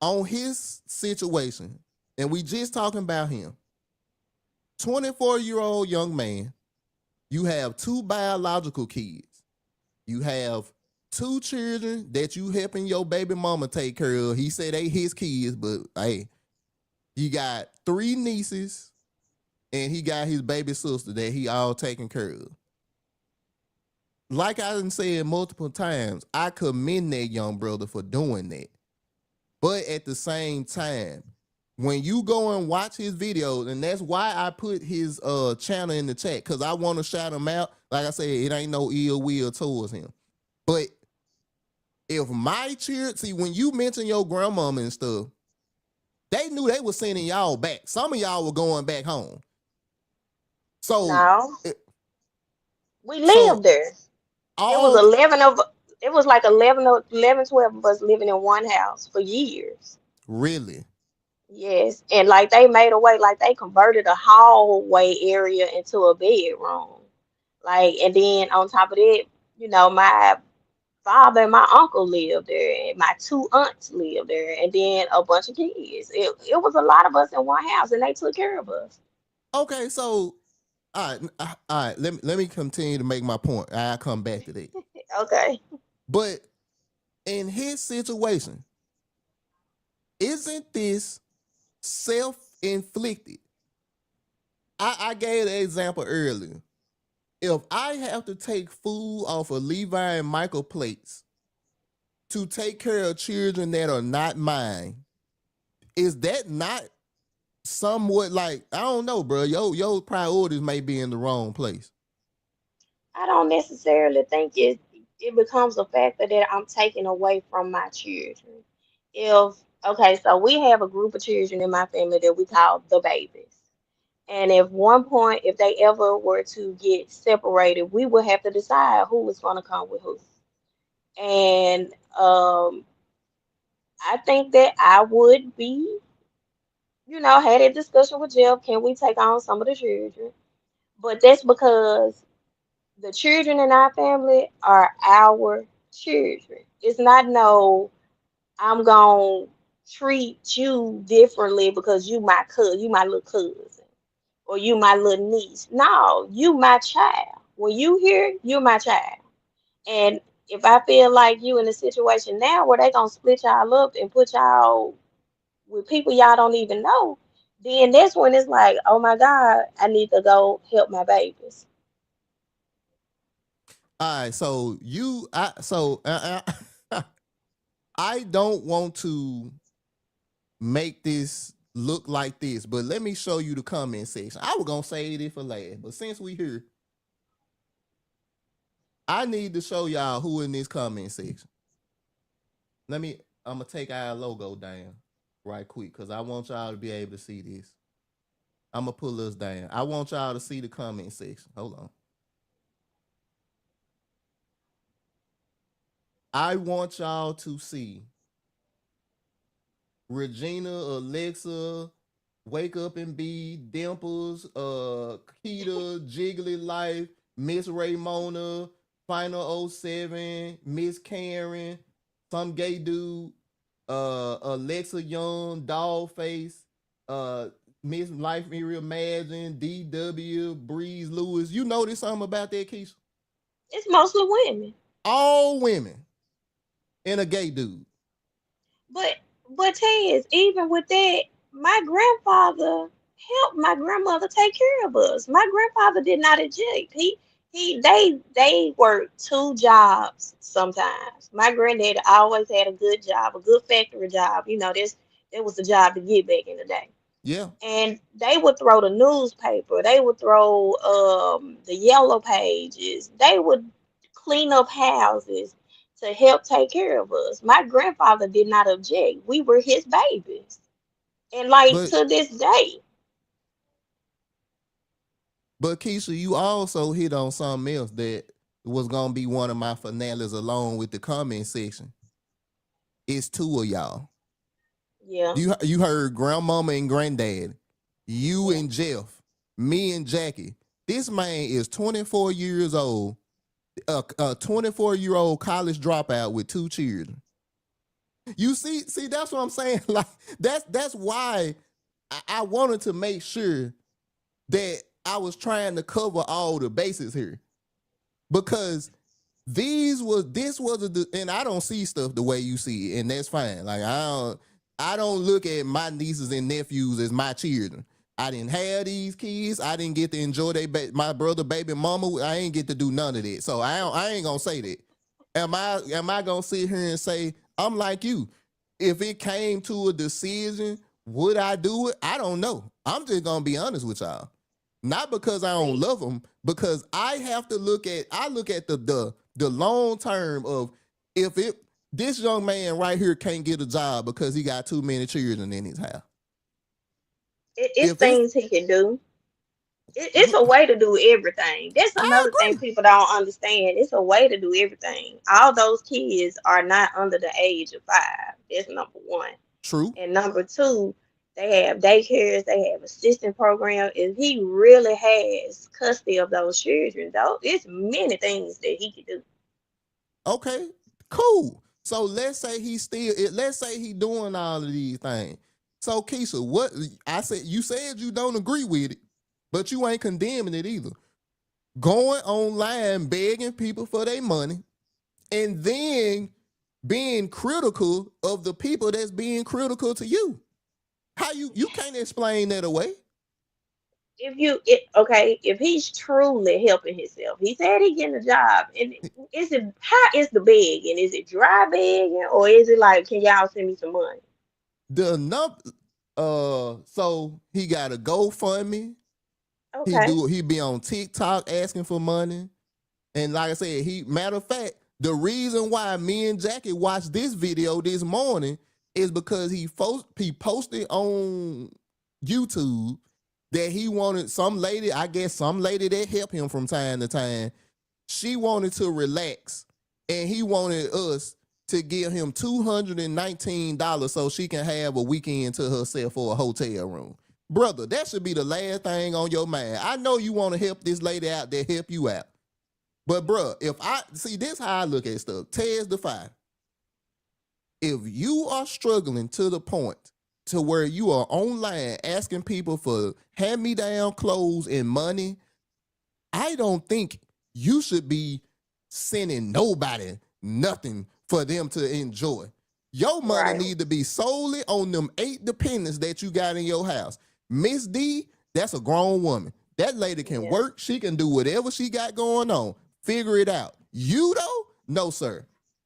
on his situation, and we just talking about him, 24-year-old young man, you have two biological kids. You have two children that you helping your baby mama take care of. He said they his kids, but hey, you got three nieces and he got his baby sister that he all taking care of. Like I done said multiple times, I commend that young brother for doing that. But at the same time, when you go and watch his videos, and that's why I put his channel in the chat, because I want to shout him out. Like I said, it ain't no ill will towards him. But if my children, see, when you mention your grandmama and stuff, they knew they were sending y'all back. Some of y'all were going back home. So, No, it- we so lived there. It was all 11 of it was like 11, 12 of us living in one house for years. really Yes, and like they made a way, like they converted a hallway area into a bedroom. Like, and then on top of that, my father and my uncle lived there, and my two aunts lived there, and then a bunch of kids. It was a lot of us in one house, and they took care of us. okay. So, all right. Let me continue to make my point. I'll come back to that. Okay. But in his situation, isn't this self-inflicted? I gave the example earlier. If I have to take food off of Levi and Michael plates to take care of children that are not mine, is that not somewhat like I don't know, bro. Your priorities may be in the wrong place. I don't necessarily think it becomes a factor that I'm taking away from my children. If okay, so we have a group of children in my family that we call the babies. And if one point, if they ever were to get separated, we would have to decide who was going to come with who. And I think that I would be, had a discussion with Jeff. Can we take on some of the children? But that's because the children in our family are our children. It's not no, I'm going to treat you differently because you my cousin, you my little cousin, or you my little niece. No, you my child. When you here, you're my child. And if I feel like you in a situation now where they gonna split y'all up and put y'all with people y'all don't even know, then that's when it's like, oh my God, I need to go help my babies. All right, so I don't want to make this look like this, but let me show you the comment section. I was gonna say it for last, but since we here, I need to show y'all who in this comment section. I'm gonna take our logo down right quick because I want y'all to be able to see this. I'm gonna pull us down. I want y'all to see the comment section. Hold on. I want y'all to see Regina, Alexa, Wake Up and Be, Dimples, Keita, Jiggly Life, Miss Raymona, Final '07, Miss Karen, some gay dude, Alexa Young, Dollface, uh, Miss Life Reimagined, DW, Breeze Lewis. You notice something about that, Keisha? It's mostly women. All women and a gay dude. But Taz, even with that, my grandfather helped my grandmother take care of us. My grandfather did not object. They worked two jobs sometimes. My granddad always had a good job, a good factory job. That was the job to get back in the day. Yeah. And they would throw the newspaper, they would throw the yellow pages, they would clean up houses to help take care of us. My grandfather did not object. We were his babies. And like But to this day, But Keisha, you also hit on something else that was gonna be one of my finales along with the comment section. It's two of y'all. yeah, You heard grandmama and granddad, you yeah. and Jeff, me and Jackie. This man is 24 years old, a 24-year-old college dropout with two children. You see, that's what I'm saying. Like that's why I wanted to make sure that I was trying to cover all the bases here because this was and I don't see stuff the way you see it, and that's fine. Like I don't look at my nieces and nephews as my children. I didn't have these kids. I didn't get to enjoy my brother baby mama. I ain't get to do none of that. So I ain't gonna say that. Am I gonna sit here and say I'm like you? If it came to a decision, would I do it? I don't know. I'm just gonna be honest with y'all. Not because I don't See, love them, because I look at the long term of if it this young man right here can't get a job because he got too many children in his house. it's If it's things he can do. It's a way to do everything. That's I another thing agree. people don't understand. It's a way to do everything. All those kids are not under the age of 5. That's number one. True. And number two, they have daycares, they have assistant program. If he really has custody of those children, though, it's many things that he could do. Okay. Cool. So let's say he doing all of these things. So Keisha, what I said you said you don't agree with it, but you ain't condemning it either. Going online begging people for their money and then being critical of the people that's being critical to you. How you can't explain that away. If he's truly helping himself, he said he getting a job. And how is the begging? Is it dry begging or is it like, can y'all send me some money? The number So he got a GoFundMe. Okay. He be on TikTok asking for money. And like I said, matter of fact, the reason why me and Jackie watched this video this morning is because he posted on YouTube that he wanted some lady, I guess some lady that helped him from time to time. She wanted to relax, and he wanted us to give him $219 so she can have a weekend to herself for a hotel room. Brother, that should be the last thing on your mind. I know you want to help this lady out that help you out. But bruh, if I see this how I look at stuff, Tez Defy. If you are struggling to the point to where you are online asking people for hand-me-down clothes and money, I don't think you should be sending nobody nothing for them to enjoy. Your money Right. need to be solely on them 8 dependents that you got in your house. Miss D, that's a grown woman. That lady can Yeah. work. She can do whatever she got going on. Figure it out. You though? No, sir.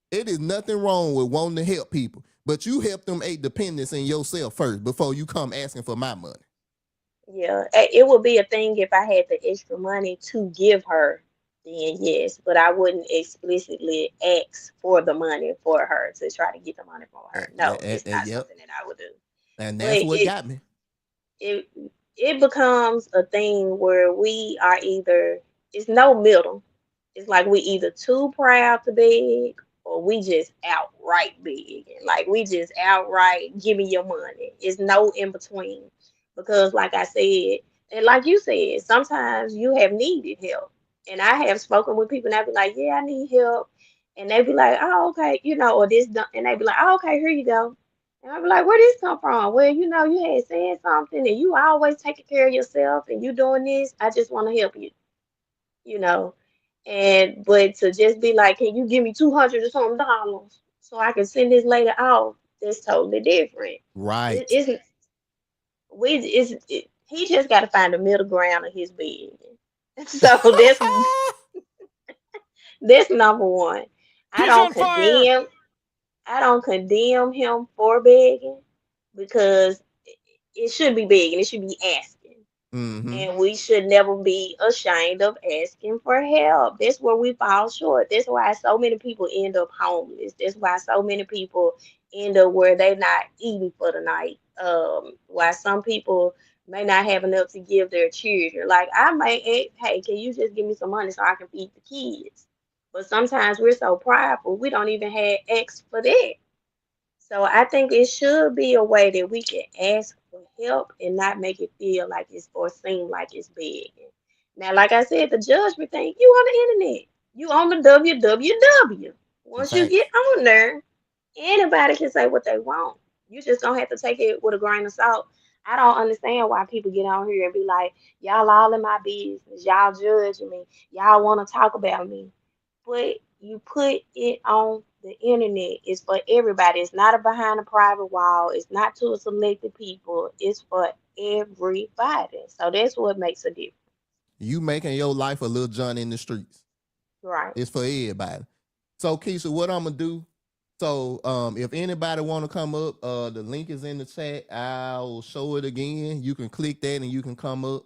It is nothing wrong with wanting to help people. But you help them 8 dependents in yourself first before you come asking for my money. Yeah. It would be a thing if I had the extra money to give her, then yes, but I wouldn't explicitly ask for the money for her to try to get the money from her. No, it's not Yep. something that I would do. And But that's what got me. it it becomes a thing where we are either it's no middle. It's like we either too proud to beg or we just outright beg. Like we just outright give me your money. It's no in between. Because like I said, and like you said, sometimes you have needed help. And I have spoken with people and I be like, yeah, I need help. And they be like, oh, okay, or this, and they be like, oh, okay, here you go. And I be like, where this come from? Well, you had said something and you always taking care of yourself and you doing this. I just want to help you, you know. And but to just be like, can you give me 200 or something dollars so I can send this lady off? That's totally different. It Right. isn't he just got to find the middle ground of his bed. So that's number one. I He's don't on fire! condemn I don't condemn him for begging because it should be begging. It should be asking. Mm-hmm. And we should never be ashamed of asking for help. That's where we fall short. That's why so many people end up homeless. That's why so many people end up where they're not eating for the night. Why some people may not have enough to give their children. Like I may ask, hey, can you just give me some money so I can feed the kids? But sometimes we're so prideful, we don't even have ask for that. So I think it should be a way that we can ask for help and not make it feel like it's or seem like it's big. Now, like I said, the judgment thing, you on the internet. You on the www. Once you get Facts. on there, anybody can say what they want. You just don't have to take it with a grain of salt. I don't understand why people get on here and be like, y'all all in my business. Y'all judging me. Y'all want to talk about me, but you put it on the internet. It's for everybody. It's not a behind a private wall. It's not to a selected people. It's for everybody. So that's what makes a difference. You making your life a little John in the streets. Right. It's for everybody. So Keisha, what I'm gonna do? So if anybody want to come up, the link is in the chat. I'll show it again. You can click that and you can come up.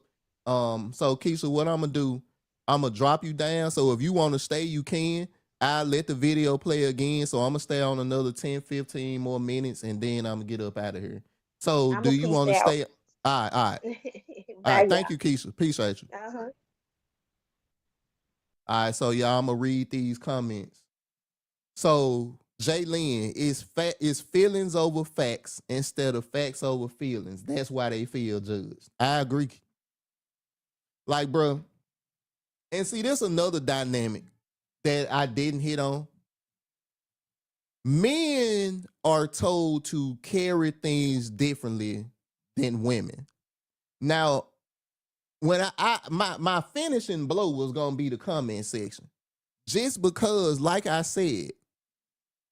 So Keisha, what I'm gonna do? I'm gonna drop you down. So if you want to stay, you can. I'll let the video play again. So I'm gonna stay on another 10, 15 more minutes, and then I'm gonna get up out of here. So I'm do a you peace want to out. stay? All right, all right, all Bye, right. Thank y'all. you, Keisha. Appreciate you. Uh-huh. All right, so y'all, I'm gonna read these comments. So Jalen is feelings over facts instead of facts over feelings. That's why they feel judged. I agree. Like, bro, and see, there's another dynamic that I didn't hit on. Men are told to carry things differently than women. Now, when my finishing blow was gonna be the comment section, just because, like I said,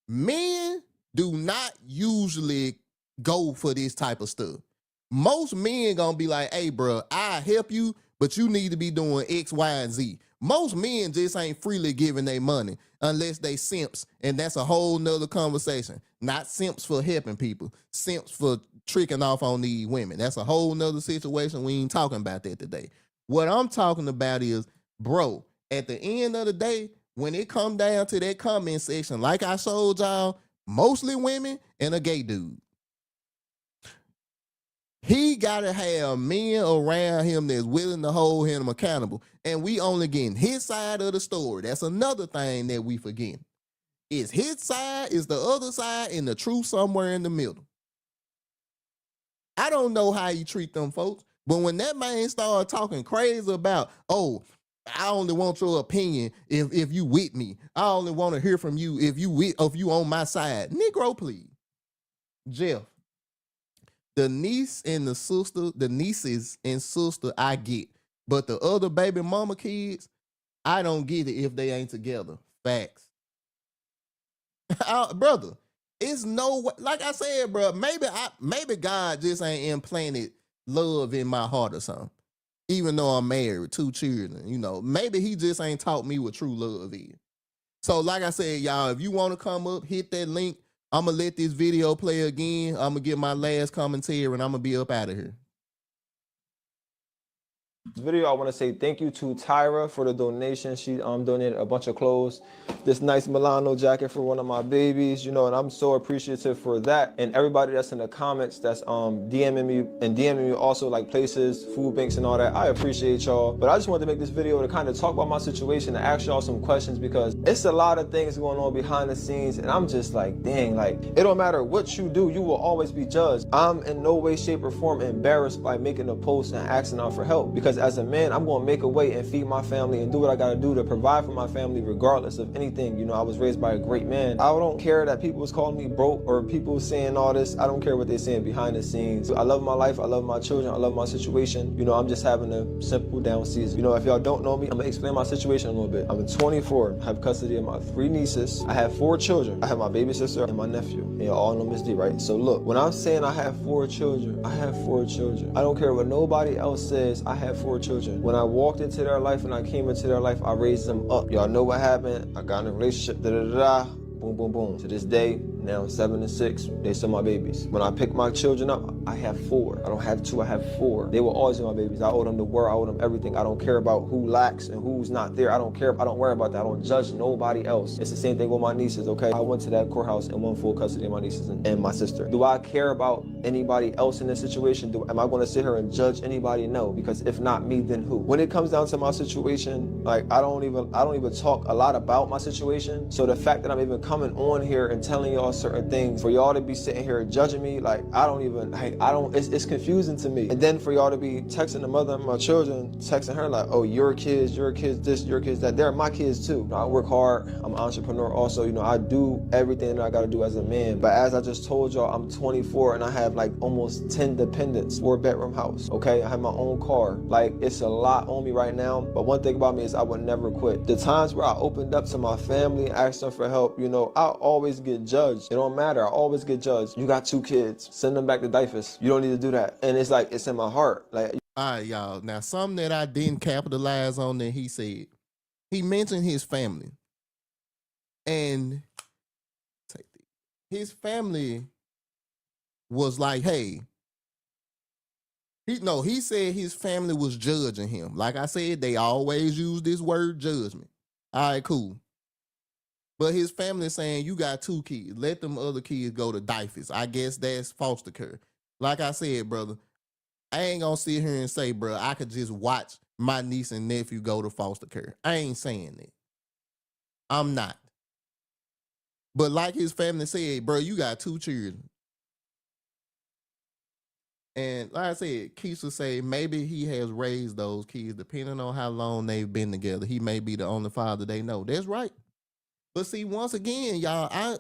men do not usually go for this type of stuff. Most men gonna be like, "Hey, bro, I help you, but you need to be doing X, Y, and Z. Most men just ain't freely giving their money unless they simps, and that's a whole nother conversation. Not simps for helping people, simps for tricking off on these women. That's a whole nother situation. We ain't talking about that today. What I'm talking about is, bro, at the end of the day, when it come down to that comment section, like I showed y'all, mostly women and a gay dude. He gotta have men around him that's willing to hold him accountable. And we only getting his side of the story. That's another thing that we forget. Is his side, is the other side, and the truth somewhere in the middle. I don't know how you treat them folks, but when that man started talking crazy about, oh, I only want your opinion if you with me. I only want to hear from you if you on my side. Negro, please. Jeff, the niece and the sister, the nieces and sister, I get. But the other baby mama kids, I don't get it if they ain't together. Facts. Brother, it's no way. Like I said, bro, maybe God just ain't implanted love in my heart or something. Even though I'm married, 2 children, maybe he just ain't taught me what true love is. So like I said, y'all, if you want to come up, hit that link. I'm going to let this video play again. I'm going to get my last commentary and I'm going to be up out of here. This video, I want to say thank you to Tyra for the donation. She donated a bunch of clothes, this nice Milano jacket for one of my babies, and I'm so appreciative for that. And everybody that's in the comments that's DMing me and DMing me also, like places, food banks and all that. I appreciate y'all. But I just wanted to make this video to kind of talk about my situation and ask y'all some questions, because it's a lot of things going on behind the scenes, and I'm just like, dang, like, it don't matter what you do, you will always be judged. I'm in no way, shape, or form embarrassed by making a post and asking out for help, because as a man, I'm going to make a way and feed my family and do what I got to do to provide for my family regardless of anything. I was raised by a great man. I don't care that people was calling me broke or people saying all this. I don't care what they're saying behind the scenes. I love my life. I love my children. I love my situation. I'm just having a simple down season. If y'all don't know me, I'm going to explain my situation a little bit. I'm 24. I have custody of my 3 nieces. I have 4 children. I have my baby sister and my nephew. And y'all all know Miss D, right? So look, when I'm saying I have 4 children, I have 4 children. I don't care what nobody else says. I have 4 children. When I walked into their life and I came into their life, I raised them up. Y'all know what happened. I got in a relationship, boom, boom, boom. To this day, now 7 and 6, they still my babies. When I pick my children up, I have 4. I don't have 2, I have 4. They will always be my babies. I owe them the world, I owe them everything. I don't care about who lacks and who's not there. I don't care. I don't worry about that. I don't judge nobody else. It's the same thing with my nieces, okay? I went to that courthouse and won full custody of my nieces and my sister. Do I care about anybody else in this situation? Am I going to sit here and judge anybody? No, because if not me, then who? When it comes down to my situation, like, I don't even talk a lot about my situation. So the fact that I'm even coming on here and telling y'all certain things, for y'all to be sitting here judging me, like, it's confusing to me. And then for y'all to be texting the mother of my children, texting her like, oh, your kids this, your kids that. They're my kids too. I work hard. I'm an entrepreneur also. I do everything that I got to do as a man. But as I just told y'all, I'm 24 and I have like almost 10 dependents, 4-bedroom house. Okay, I have my own car. Like, it's a lot on me right now. But one thing about me is I would never quit. The times where I opened up to my family, asked them for help, I always get judged. It don't matter. I always get judged. You got 2 kids. Send them back to DYFS. You don't need to do that. And it's like, it's in my heart. Like, all right, y'all. Now, something that I didn't capitalize on that he said. He mentioned his family. And his family was like, hey, he said his family was judging him. Like I said, they always use this word judgment. All right, cool. But his family saying, you got 2 kids. Let them other kids go to DYFS. I guess that's foster care. Like I said, brother, I ain't gonna sit here and say, bro, I could just watch my niece and nephew go to foster care. I ain't saying that. I'm not. But like his family said, bro, you got 2 children. And like I said, Keisha say maybe he has raised those kids depending on how long they've been together. He may be the only father they know. That's right. But see, once again, y'all,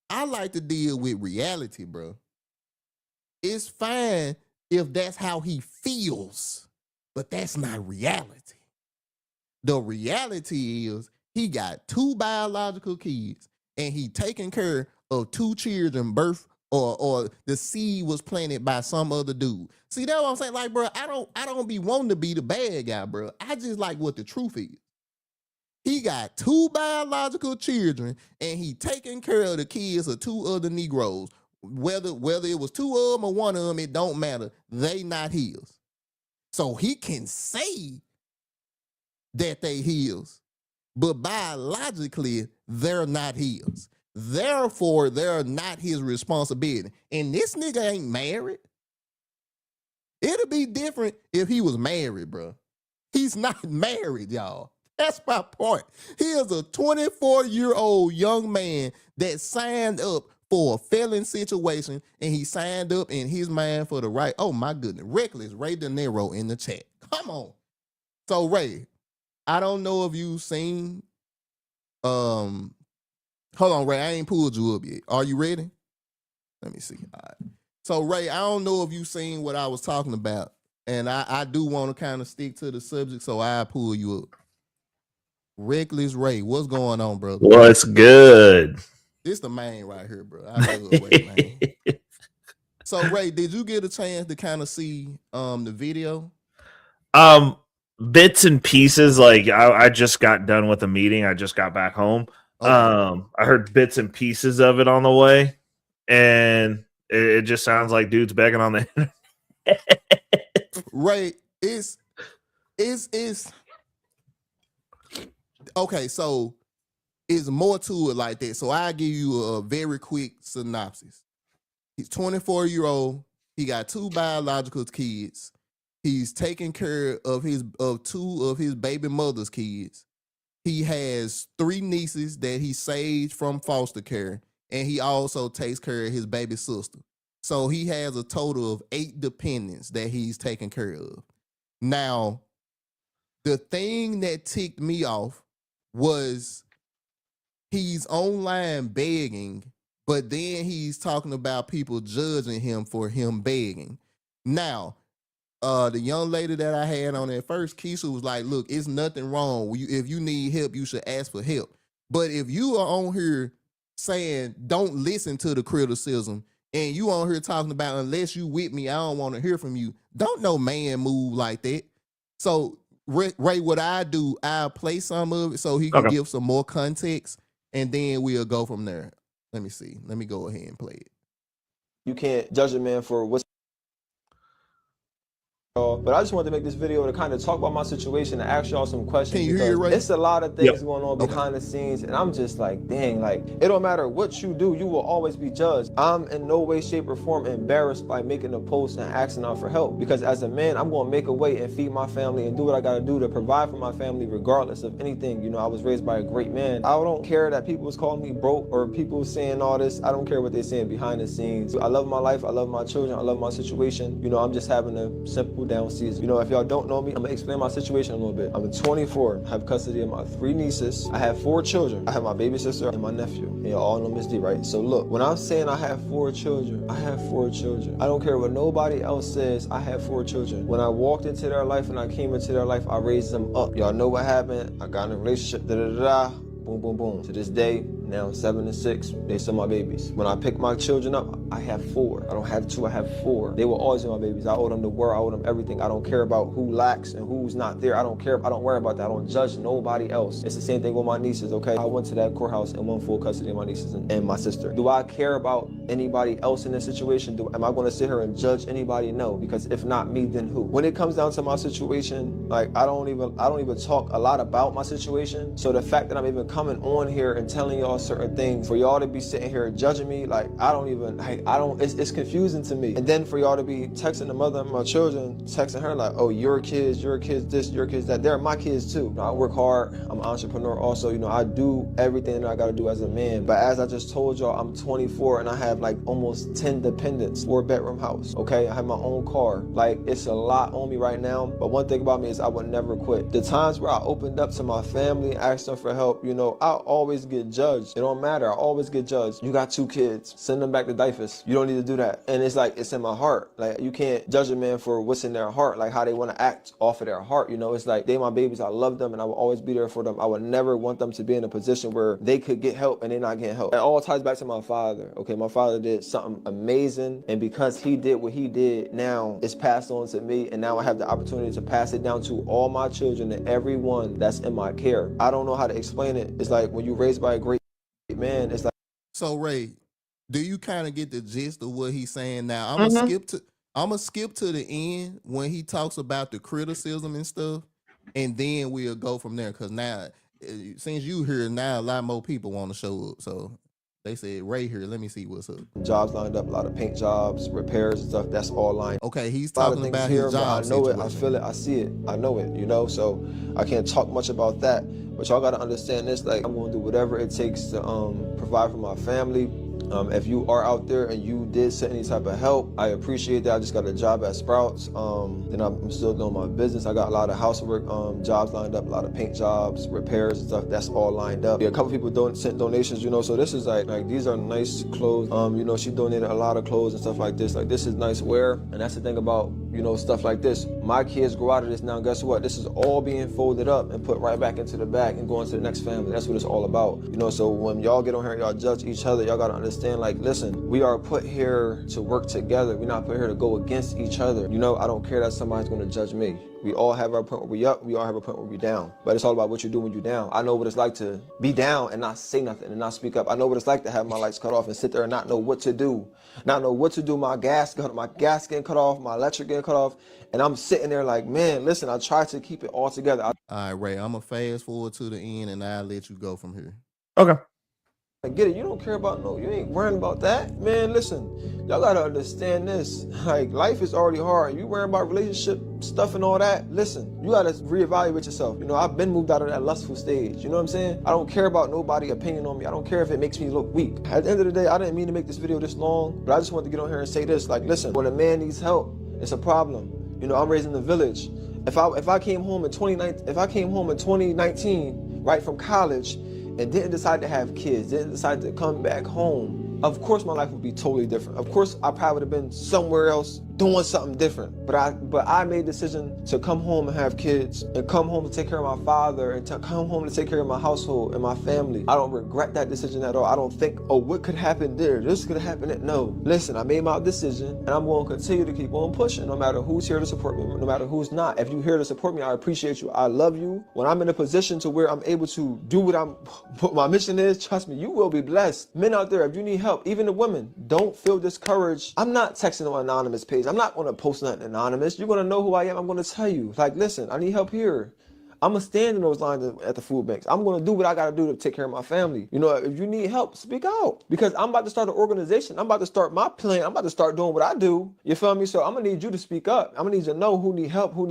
I like to deal with reality, bro. It's fine if that's how he feels, but that's not reality. The reality is he got 2 biological kids and he taking care of 2 children birth or the seed was planted by some other dude. See, that's what I'm saying. Like, bro, I don't be wanting to be the bad guy, bro. I just like what the truth is. He got 2 biological children, and he taking care of the kids of 2 other Negroes. Whether it was 2 of them or 1 of them, it don't matter. They not his. So he can say that they his, but biologically, they're not his. Therefore, they're not his responsibility. And this nigga ain't married. It'll be different if he was married, bro. He's not married, y'all. That's my point. He is a 24-year-old young man that signed up for a felon situation, and he signed up in his mind for the right. Oh my goodness, reckless Ray De Niro in the chat. Come on. So Ray, I don't know if you've seen. Hold on, Ray. I ain't pulled you up yet. Are you ready? Let me see. All right. So Ray, I don't know if you've seen what I was talking about, and I do want to kind of stick to the subject, so I pull you up. Reckless Ray, what's going on, brother? What's good? This the man right here, bro. I love Ray, man. So Ray, did you get a chance to kind of see the video? Bits and pieces. Like I just got done with a meeting. I just got back home. Okay. I heard bits and pieces of it on the way, and it just sounds like dudes begging on the internet. Ray, it's okay. So it's more to it like that. So I give you a very quick synopsis. He's 24-year-old. He got 2 biological kids. He's taking care of 2 of his baby mother's kids. He has 3 nieces that he saved from foster care, and he also takes care of his baby sister. So he has a total of 8 dependents that he's taking care of. Now, the thing that ticked me off was he's online begging, but then he's talking about people judging him for him begging. Now, the young lady that I had on at first, Keisha, was like, look, it's nothing wrong. If you need help, you should ask for help. But if you are on here saying, don't listen to the criticism, and you on here talking about, unless you with me, I don't want to hear from you, don't no man move like that. So, Ray, what I do, I'll play some of it so he can give some more context, and then we'll go from there. Let me see. Let me go ahead and play it. You can't judge a man for what's. But I just wanted to make this video to kind of talk about my situation and ask y'all some questions. Can you hear it, Ray? It's a lot of things going on behind the scenes, and I'm just like, dang, like, it don't matter what you do, you will always be judged. I'm in no way, shape, or form embarrassed by making a post and asking out for help, because as a man, I'm going to make a way and feed my family and do what I got to do to provide for my family regardless of anything. You know, I was raised by a great man. I don't care that people was calling me broke or people saying all this. I don't care what they're saying behind the scenes. I love my life. I love my children. I love my situation. You know, I'm just having a simple down season. You know, if y'all don't know me, I'm gonna explain my situation a little bit. I'm 24, have custody of my 3 nieces. I have 4 children. I have my baby sister and my nephew. And y'all all know Miss D, right? So look, when I'm saying I have 4 children, I have 4 children. I don't care what nobody else says, I have 4 children. When I walked into their life and I came into their life, I raised them up. Y'all know what happened. I got in a relationship, boom, boom, boom. To this day, now 7 and 6, they still my babies. When I pick my children up, I have 4. I don't have 2, I have 4. They will always be my babies. I owe them the world, I owe them everything. I don't care about who lacks and who's not there. I don't care, I don't worry about that. I don't judge nobody else. It's the same thing with my nieces, okay? I went to that courthouse and won full custody of my nieces and my sister. Do I care about anybody else in this situation? Am I gonna sit here and judge anybody? No, because if not me, then who? When it comes down to my situation, like I don't even talk a lot about my situation. So the fact that I'm even coming on here and telling y'all certain things, for y'all to be sitting here judging me, like it's confusing to me. And then for y'all to be texting the mother of my children, texting her like, oh, your kids this, your kids that. They're my kids too. You know, I work hard, I'm an entrepreneur also, you know, I do everything that I gotta do as a man. But as I just told y'all, I'm 24 and I have like almost 10 dependents, 4-bedroom house, okay? I have my own car. Like, it's a lot on me right now, but one thing about me is I would never quit. The times where I opened up to my family, asked them for help, you know, I always get judged. judged. It don't matter. I always get judged. You got 2 kids. Send them back to diapers. You don't need to do that. And it's like, it's in my heart. Like, you can't judge a man for what's in their heart, like how they want to act off of their heart. You know, it's like, they my babies. I love them and I will always be there for them. I would never want them to be in a position where they could get help and they're not getting help. It all ties back to my father. Okay, my father did something amazing. And because he did what he did, now it's passed on to me. And now I have the opportunity to pass it down to all my children and everyone that's in my care. I don't know how to explain it. It's like when you're raised by a great man, it's like. So Ray, do you kind of get the gist of what he's saying now? I'm gonna skip to the end when he talks about the criticism and stuff, and then we'll go from there. Cause now, since you here now, a lot more people want to show up. So they said, Ray here, let me see what's up. Jobs lined up, a lot of paint jobs, repairs and stuff. That's all lined. Okay, he's talking about his job. I know it, I feel it, I see it, I know it, you know. So I can't talk much about that. But y'all gotta understand this, like, I'm gonna do whatever it takes to provide for my family. If you are out there and you did send any type of help, I appreciate that. I just got a job at Sprouts. Then I'm still doing my business. I got a lot of housework jobs lined up, a lot of paint jobs, repairs and stuff. That's all lined up. Yeah, a couple people sent donations, you know. So this is like these are nice clothes. You know, she donated a lot of clothes and stuff like this. Like, this is nice wear. And that's the thing about, you know, stuff like this. My kids grow out of this now. Guess what? This is all being folded up and put right back into the bag and going to the next family. That's what it's all about. You know, so when y'all get on here and y'all judge each other, y'all gotta understand, like, listen, we are put here to work together. We're not put here to go against each other. You know, I don't care that somebody's gonna judge me. We all have our point where we up, we all have a point where we down. But it's all about what you do when you're down. I know what it's like to be down and not say nothing and not speak up. I know what it's like to have my lights cut off and sit there and not know what to do. Not know what to do, my gas getting cut off, my electric getting cut off. And I'm sitting there like, man, listen, I try to keep it all together. All right, Ray, I'm gonna fast forward to the end and I'll let you go from here. Okay. I get it. You don't care about you ain't worrying about that. Man, listen, y'all gotta understand this. Like, life is already hard. You worrying about relationship stuff and all that. Listen, you gotta reevaluate yourself. You know, I've been moved out of that lustful stage. You know what I'm saying? I don't care about nobody's opinion on me. I don't care if it makes me look weak. At the end of the day, I didn't mean to make this video this long, but I just wanted to get on here and say this. Like, listen, when a man needs help, it's a problem. You know, I'm raised in the village. If I came home in 2019, right from college, and didn't decide to have kids, didn't decide to come back home, of course my life would be totally different. Of course I probably would have been somewhere else doing something different. But I made a decision to come home and have kids, and come home to take care of my father, and to come home to take care of my household and my family. I don't regret that decision at all. I don't think, oh, what could happen there? This could happen there. No. Listen, I made my decision, and I'm going to continue to keep on pushing, no matter who's here to support me, no matter who's not. If you're here to support me, I appreciate you. I love you. When I'm in a position to where I'm able to do what my mission is, trust me, you will be blessed. Men out there, if you need help, even the women, don't feel discouraged. I'm not texting on an anonymous page. I'm not going to post nothing anonymous. You're going to know who I am. I'm going to tell you, like, listen, I need help here. I'm going to stand in those lines at the food banks. I'm going to do what I got to do to take care of my family. You know, if you need help, speak out. Because I'm about to start an organization. I'm about to start my plan. I'm about to start doing what I do. You feel me? So I'm going to need you to speak up. I'm going to need you to know who need help, who,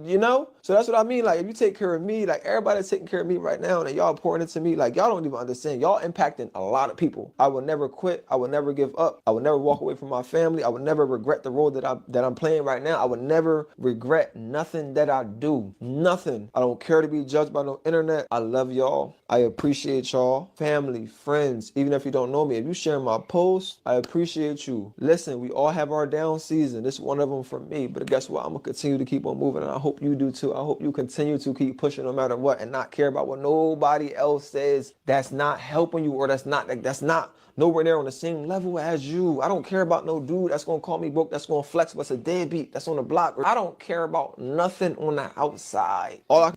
you know? So that's what I mean. Like, if you take care of me, like, everybody's taking care of me right now, and y'all pouring into me, like, y'all don't even understand. Y'all impacting a lot of people. I will never quit. I will never give up. I will never walk away from my family. I will never regret the role that I'm playing right now. I would never regret nothing that I do. Nothing. I don't care to be judged by no internet. I love y'all. I appreciate y'all. Family, friends, even if you don't know me. If you share my posts, I appreciate you. Listen, we all have our down season. This is one of them for me. But guess what? I'm going to continue to keep on moving, and I hope you do too. I hope you continue to keep pushing no matter what, and not care about what nobody else says that's not helping you, or that's not nowhere near on the same level as you. I don't care about no dude that's gonna call me broke, that's gonna flex what's a deadbeat, that's on the block. I don't care about nothing on the outside. All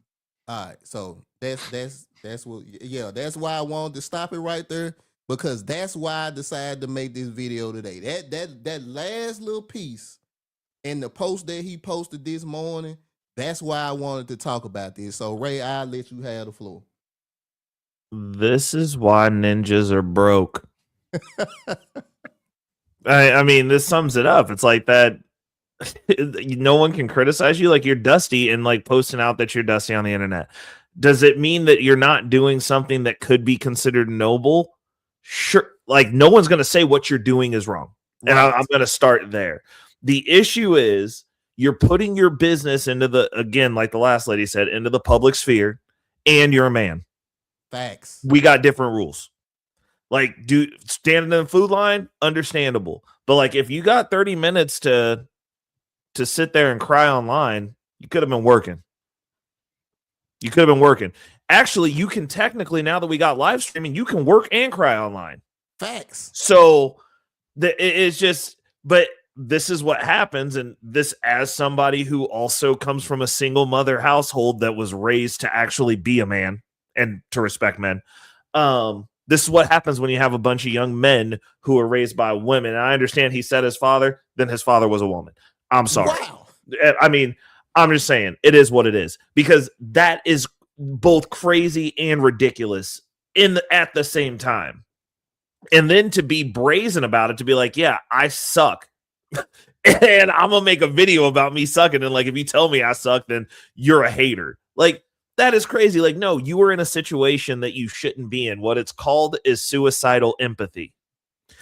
right, so that's what, yeah, that's why I wanted to stop it right there, because that's why I decided to make this video today. That last little piece in the post that he posted this morning, that's why I wanted to talk about this. So Ray, I'll let you have the floor. This is why ninjas are broke. I mean, this sums it up. It's like that. No one can criticize you. Like, you're dusty and like posting out that you're dusty on the internet. Does it mean that you're not doing something that could be considered noble? Sure. Like, no one's going to say what you're doing is wrong. Right. And I'm going to start there. The issue is you're putting your business into the, again, like the last lady said, into the public sphere, and you're a man. Facts. We got different rules. Like, standing in the food line, understandable. But like, if you got 30 minutes to sit there and cry online, you could have been working. You could have been working. Actually, you can technically, now that we got live streaming, you can work and cry online. Facts. So it's just, but this is what happens. And this, as somebody who also comes from a single mother household that was raised to actually be a man and to respect men, this is what happens when you have a bunch of young men who are raised by women. And I understand he said his father, then his father was a woman. I'm sorry. Wow. I mean, I'm just saying it is what it is, because that is both crazy and ridiculous at the same time. And then to be brazen about it, to be like, yeah, I suck. And I'm going to make a video about me sucking. And like, if you tell me I suck, then you're a hater. Like, that is crazy. Like, no, you were in a situation that you shouldn't be in. What it's called is suicidal empathy.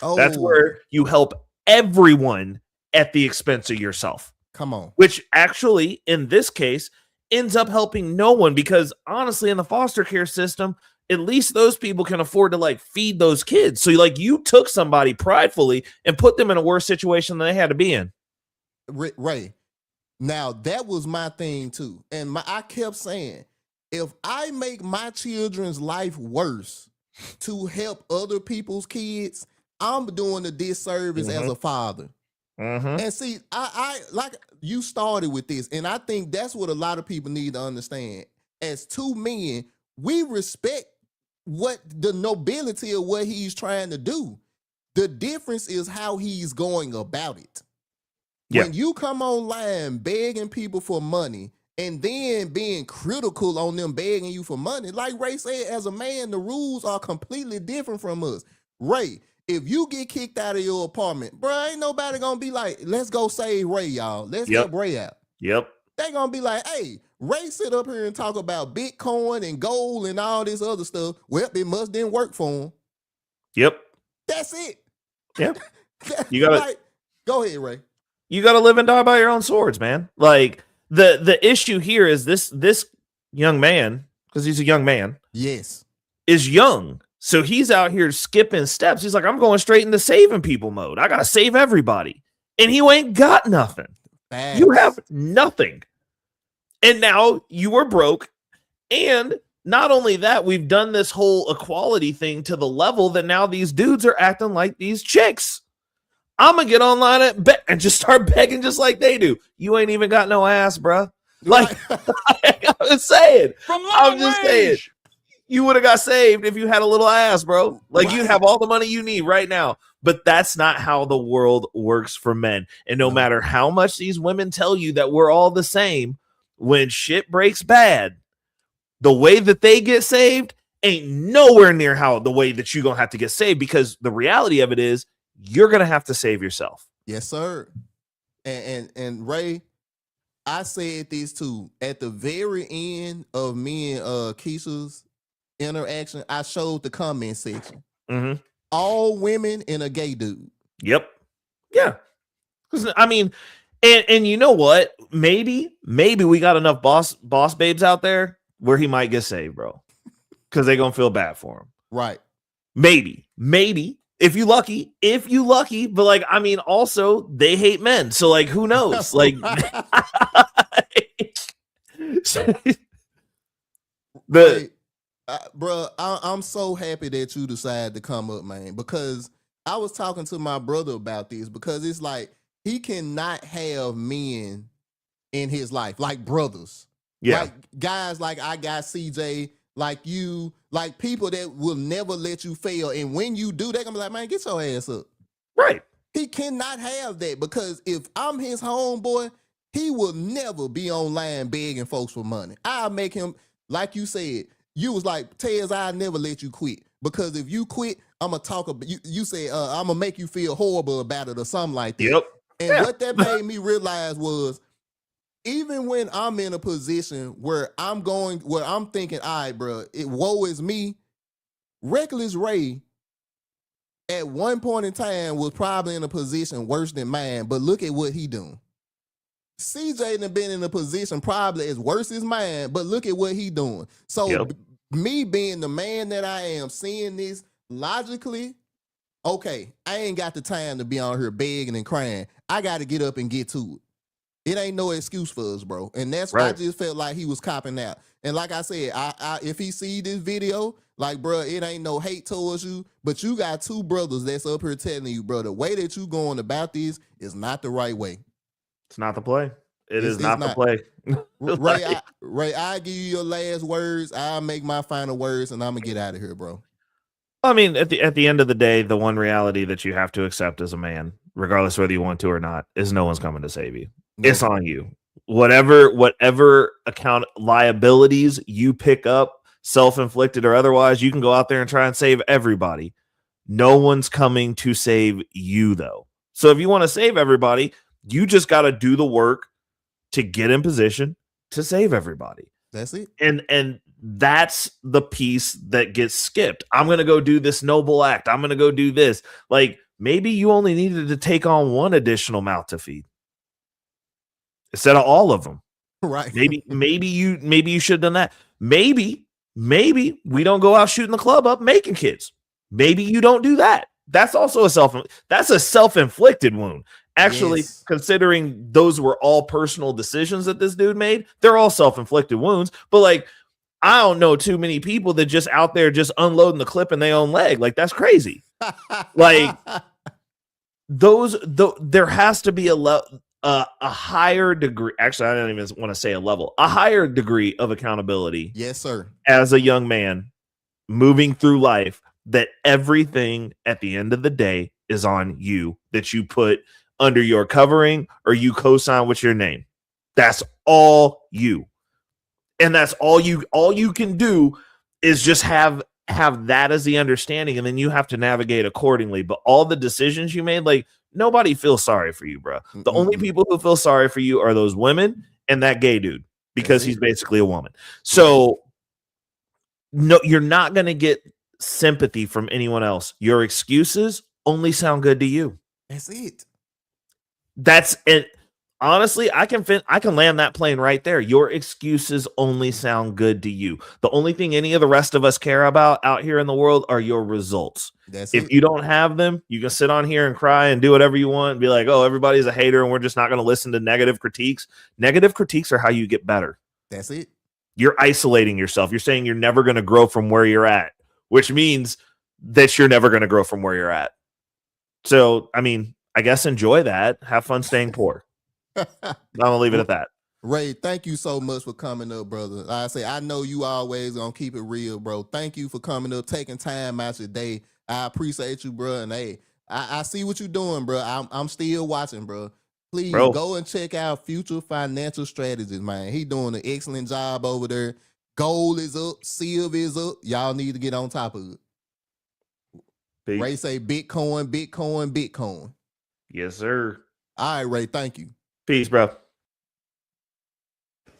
Oh. That's where you help everyone at the expense of yourself. Come on. Which actually, in this case, ends up helping no one, because honestly, in the foster care system, at least those people can afford to like feed those kids. So like, you took somebody pridefully and put them in a worse situation than they had to be in. Ray, now that was my thing too. And I kept saying, if I make my children's life worse to help other people's kids, I'm doing a disservice as a father. And see, I like you started with this, and I think that's what a lot of people need to understand. As two men, we respect what the nobility of what he's trying to do. The difference is how he's going about it. When you come online begging people for money and then being critical on them begging you for money, like Ray said, as a man, the rules are completely different from us. Ray, if you get kicked out of your apartment, bro, ain't nobody gonna be like, let's go save Ray, y'all. Let's help Ray out. They gonna be like, hey, Ray sit up here and talk about Bitcoin and gold and all this other stuff. Well, it must didn't work for him. That's it. You gotta like, go ahead, Ray. You gotta live and die by your own swords, man. Like, the issue here is this young man, because he's a young man, is young. So he's out here skipping steps. He's like, I'm going straight into saving people mode. I gotta save everybody. And you ain't got nothing. Thanks. You have nothing. And now you are broke. And not only that, we've done this whole equality thing to the level that now these dudes are acting like these chicks. I'm going to get online and just start begging just like they do. You ain't even got no ass, bro. Like, I'm just saying. I'm just saying. You would have got saved if you had a little ass, bro. Like, you'd have all the money you need right now. But that's not how the world works for men. And no matter how much these women tell you that we're all the same, when shit breaks bad, the way that they get saved ain't nowhere near how the way that you're going to have to get saved, because the reality of it is you're going to have to save yourself. Yes, sir. And Ray, I said this too. At the very end of me and Keisha's interaction, I showed the comment section. All women and a gay dude. Yeah. I mean, and you know what? Maybe we got enough boss babes out there where he might get saved, bro. Because they're gonna feel bad for him. Right. Maybe. If you lucky. But like, I mean, also they hate men. So like, who knows? Like bro, I'm so happy that you decided to come up, man, because I was talking to my brother about this, because it's like he cannot have men in his life, like brothers. Like guys like I got CJ, like you, like people that will never let you fail. And when you do, they're gonna be like, man, get your ass up. Right. He cannot have that, because if I'm his homeboy, he will never be online begging folks for money. I'll make him, like you said, you was like, Tez, I'll never let you quit. Because if you quit, I'm going to talk about, you said, I'm going to make you feel horrible about it or something like that. And what that made me realize was, even when I'm in a position where I'm thinking, all right, bro, woe is me, Reckless Ray at one point in time was probably in a position worse than mine, but look at what he doing. CJ done been in a position probably as worse as mine, but look at what he doing. So me being the man that I am, seeing this, logically, okay, I ain't got the time to be on here begging and crying. I got to get up and get to it. It ain't no excuse for us, bro. And that's I Right. just felt like he was copping out. And like I said, I if he see this video, like, bro, it ain't no hate towards you, but you got two brothers that's up here telling you, bro, the way that you going about this is not the right way. It's not the play. It's It's not the not. play. Ray, I give you your last words. I'll make my final words, and I'm gonna get out of here, bro. I mean, at the end of the day, the one reality that you have to accept as a man, regardless whether you want to or not, is no one's coming to save you. No. It's on you. Whatever account liabilities you pick up, self-inflicted or otherwise, you can go out there and try and save everybody. No one's coming to save you, though. So if you want to save everybody, you just got to do the work to get in position to save everybody. That's it. And that's the piece that gets skipped. I'm going to go do this noble act. I'm going to go do this. Like, maybe you only needed to take on one additional mouth to feed instead of all of them. Right. Maybe you should have done that. Maybe we don't go out shooting the club up making kids. Maybe you don't do that. That's also a self-inflicted wound. Actually, Yes. Considering those were all personal decisions that this dude made, they're all self-inflicted wounds. But like, I don't know too many people that just out there just unloading the clip in their own leg. Like, that's crazy. Like, there has to be a higher degree. Actually, I don't even want to say a level. A higher degree of accountability. Yes, sir. As a young man moving through life, that everything at the end of the day is on you, that you put under your covering or you co-sign with your name. That's all you. And that's all you can do is just have that as the understanding, and then you have to navigate accordingly. But all the decisions you made, like, nobody feels sorry for you, bro. The only people who feel sorry for you are those women and that gay dude, because he's basically a woman. So no, you're not going to get sympathy from anyone else. Your excuses only sound good to you. That's it. That's it. Honestly, I can land that plane right there. Your excuses only sound good to you. The only thing any of the rest of us care about out here in the world are your results. If you don't have them, you can sit on here and cry and do whatever you want and be like, oh, everybody's a hater and we're just not going to listen to negative critiques. Negative critiques are how you get better. That's it. You're isolating yourself. You're saying you're never going to grow from where you're at, which means that you're never going to grow from where you're at. So, I mean, I guess enjoy that. Have fun staying poor. I'm gonna leave it at that. Ray, thank you so much for coming up, brother. Like I say, I know you always gonna keep it real, bro. Thank you for coming up, taking time out your day. I appreciate you, bro. And hey, I see what you're doing, bro. I'm still watching, bro. Please go and check out Future Financial Strategies, man. He doing an excellent job over there. Gold is up, silver is up. Y'all need to get on top of it. Peace. Ray say Bitcoin, Bitcoin, Bitcoin. Yes, sir. All right, Ray. Thank you. Peace, bro.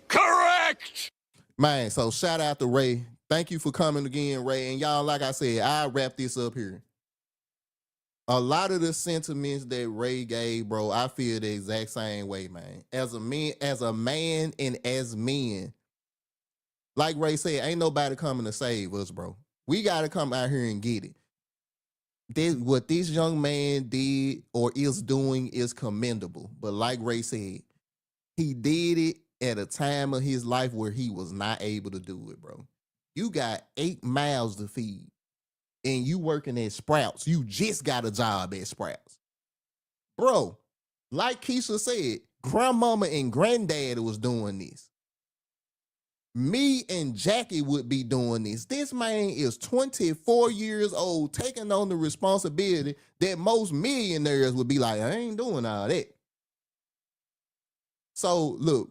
Correct. Man, so shout out to Ray. Thank you for coming again, Ray. And y'all, like I said, I'll wrap this up here. A lot of the sentiments that Ray gave, bro, I feel the exact same way, man. As a man and as men, like Ray said, ain't nobody coming to save us, bro. We got to come out here and get it. What this young man did or is doing is commendable. But like Ray said, he did it at a time of his life where he was not able to do it, bro. You got 8 mouths to feed and you working at Sprouts. You just got a job at Sprouts. Bro, like Keisha said, grandmama and granddaddy was doing this. Me and Jackie would be doing this. This man is 24 years old, taking on the responsibility that most millionaires would be like, I ain't doing all that. So look,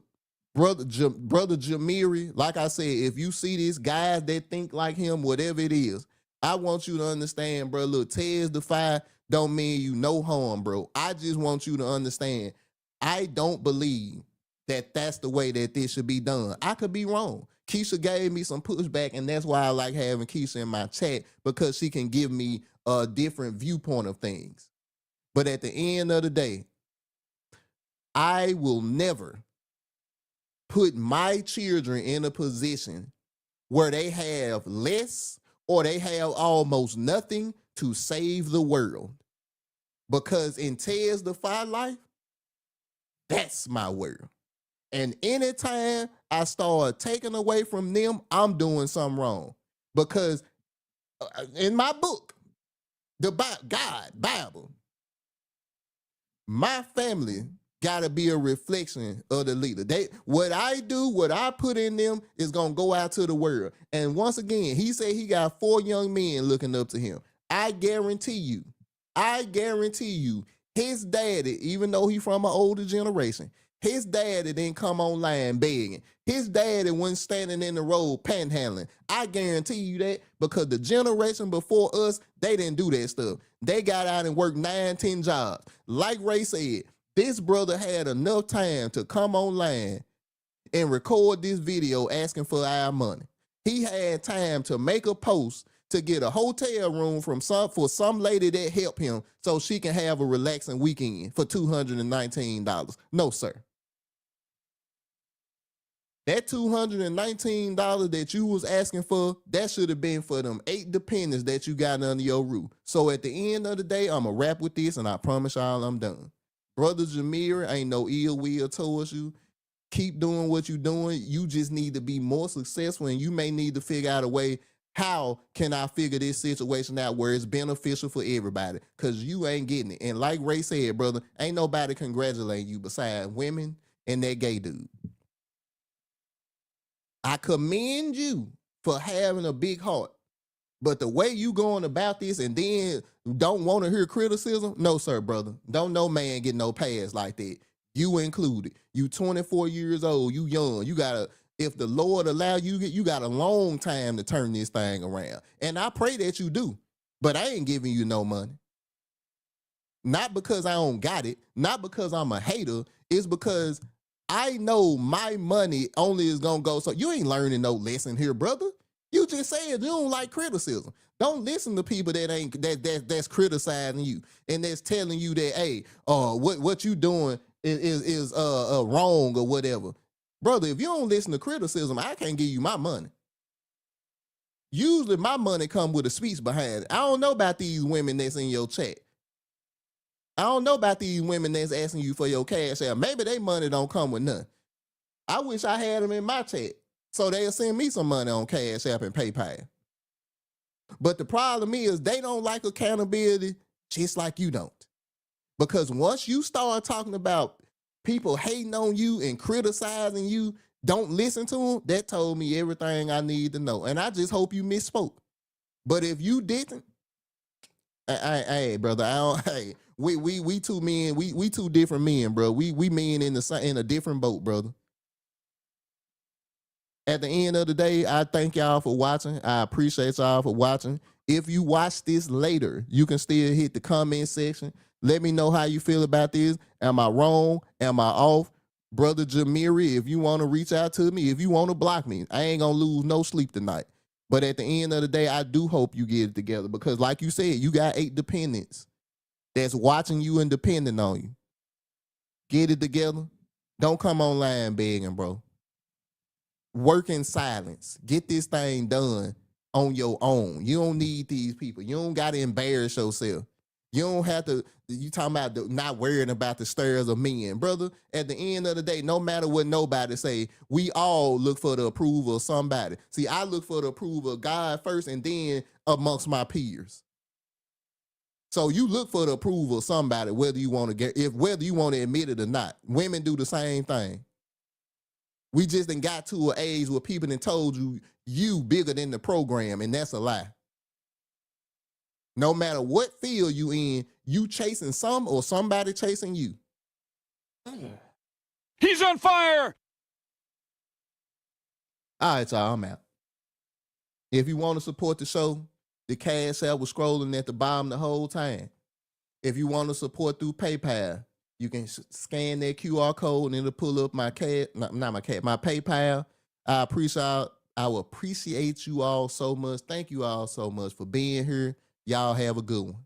brother Jamire, like I said, if you see these guys that think like him, whatever it is, I want you to understand, bro. Look, testify don't mean you no harm, bro. I just want you to understand, I don't believe that that's the way that this should be done. I could be wrong. Keisha gave me some pushback, and that's why I like having Keisha in my chat, because she can give me a different viewpoint of things. But at the end of the day, I will never put my children in a position where they have less or they have almost nothing to save the world. Because in Ted's Defy Life, that's my world. And anytime I start taking away from them, I'm doing something wrong. Because in my book, the Bible, my family gotta be a reflection of the leader. What I do, what I put in them is gonna go out to the world. And once again, he said he got 4 young men looking up to him. I guarantee you, his daddy, even though he from an older generation, his daddy didn't come online begging. His daddy wasn't standing in the road panhandling. I guarantee you that, because the generation before us, they didn't do that stuff. They got out and worked 9, 10 jobs. Like Ray said, this brother had enough time to come online and record this video asking for our money. He had time to make a post to get a hotel room for some lady that helped him so she can have a relaxing weekend for $219. No, sir. That $219 that you was asking for, that should have been for them 8 dependents that you got under your roof. So at the end of the day, I'm going to wrap with this, and I promise y'all I'm done. Brother Jamire, ain't no ill will towards you. Keep doing what you're doing. You just need to be more successful, and you may need to figure out a way, how can I figure this situation out where it's beneficial for everybody? Because you ain't getting it. And like Ray said, brother, ain't nobody congratulating you besides women and that gay dude. I commend you for having a big heart, but the way you going about this and then don't want to hear criticism, no, sir, brother. Don't no man get no pass like that. You included. You 24 years old, you young. You gotta, if the Lord allow you, you got a long time to turn this thing around. And I pray that you do, but I ain't giving you no money. Not because I don't got it, not because I'm a hater, it's because I know my money only is gonna go. So you ain't learning no lesson here, brother. You just said you don't like criticism. Don't listen to people that's criticizing you and that's telling you that, hey, what you doing is wrong or whatever. Brother, if you don't listen to criticism, I can't give you my money. Usually my money come with a speech behind it. I don't know about these women that's in your chat. I don't know about these women that's asking you for your cash out. Maybe they money don't come with none. I wish I had them in my chat so they'll send me some money on Cash App and PayPal. But the problem is they don't like accountability just like you don't. Because once you start talking about people hating on you and criticizing you, don't listen to them, that told me everything I need to know. And I just hope you misspoke. But if you didn't, hey, brother, hey, we two men, we two different men, bro. We men in a different boat, brother. At the end of the day, I thank y'all for watching. I appreciate y'all for watching. If you watch this later, you can still hit the comment section. Let me know how you feel about this. Am I wrong? Am I off? Brother Jamire, if you want to reach out to me, if you want to block me, I ain't going to lose no sleep tonight. But at the end of the day, I do hope you get it together because like you said, you got 8 dependents that's watching you and depending on you. Get it together. Don't come online begging, bro. Work in silence. Get this thing done on your own. You don't need these people. You don't got to embarrass yourself. You don't have to, you talking about not worrying about the stares of men. Brother, at the end of the day, no matter what nobody say, we all look for the approval of somebody. See, I look for the approval of God first and then amongst my peers. So you look for the approval of somebody, whether you want to admit it or not. Women do the same thing. We just done got to an age where people done told you bigger than the program, and that's a lie. No matter what field you in, you chasing some or somebody chasing you. He's on fire! All right, y'all, I'm out. If you want to support the show, the Cash App was scrolling at the bottom the whole time. If you want to support through PayPal, you can scan that QR code and it'll pull up my PayPal. I will appreciate you all so much. Thank you all so much for being here. Y'all have a good one.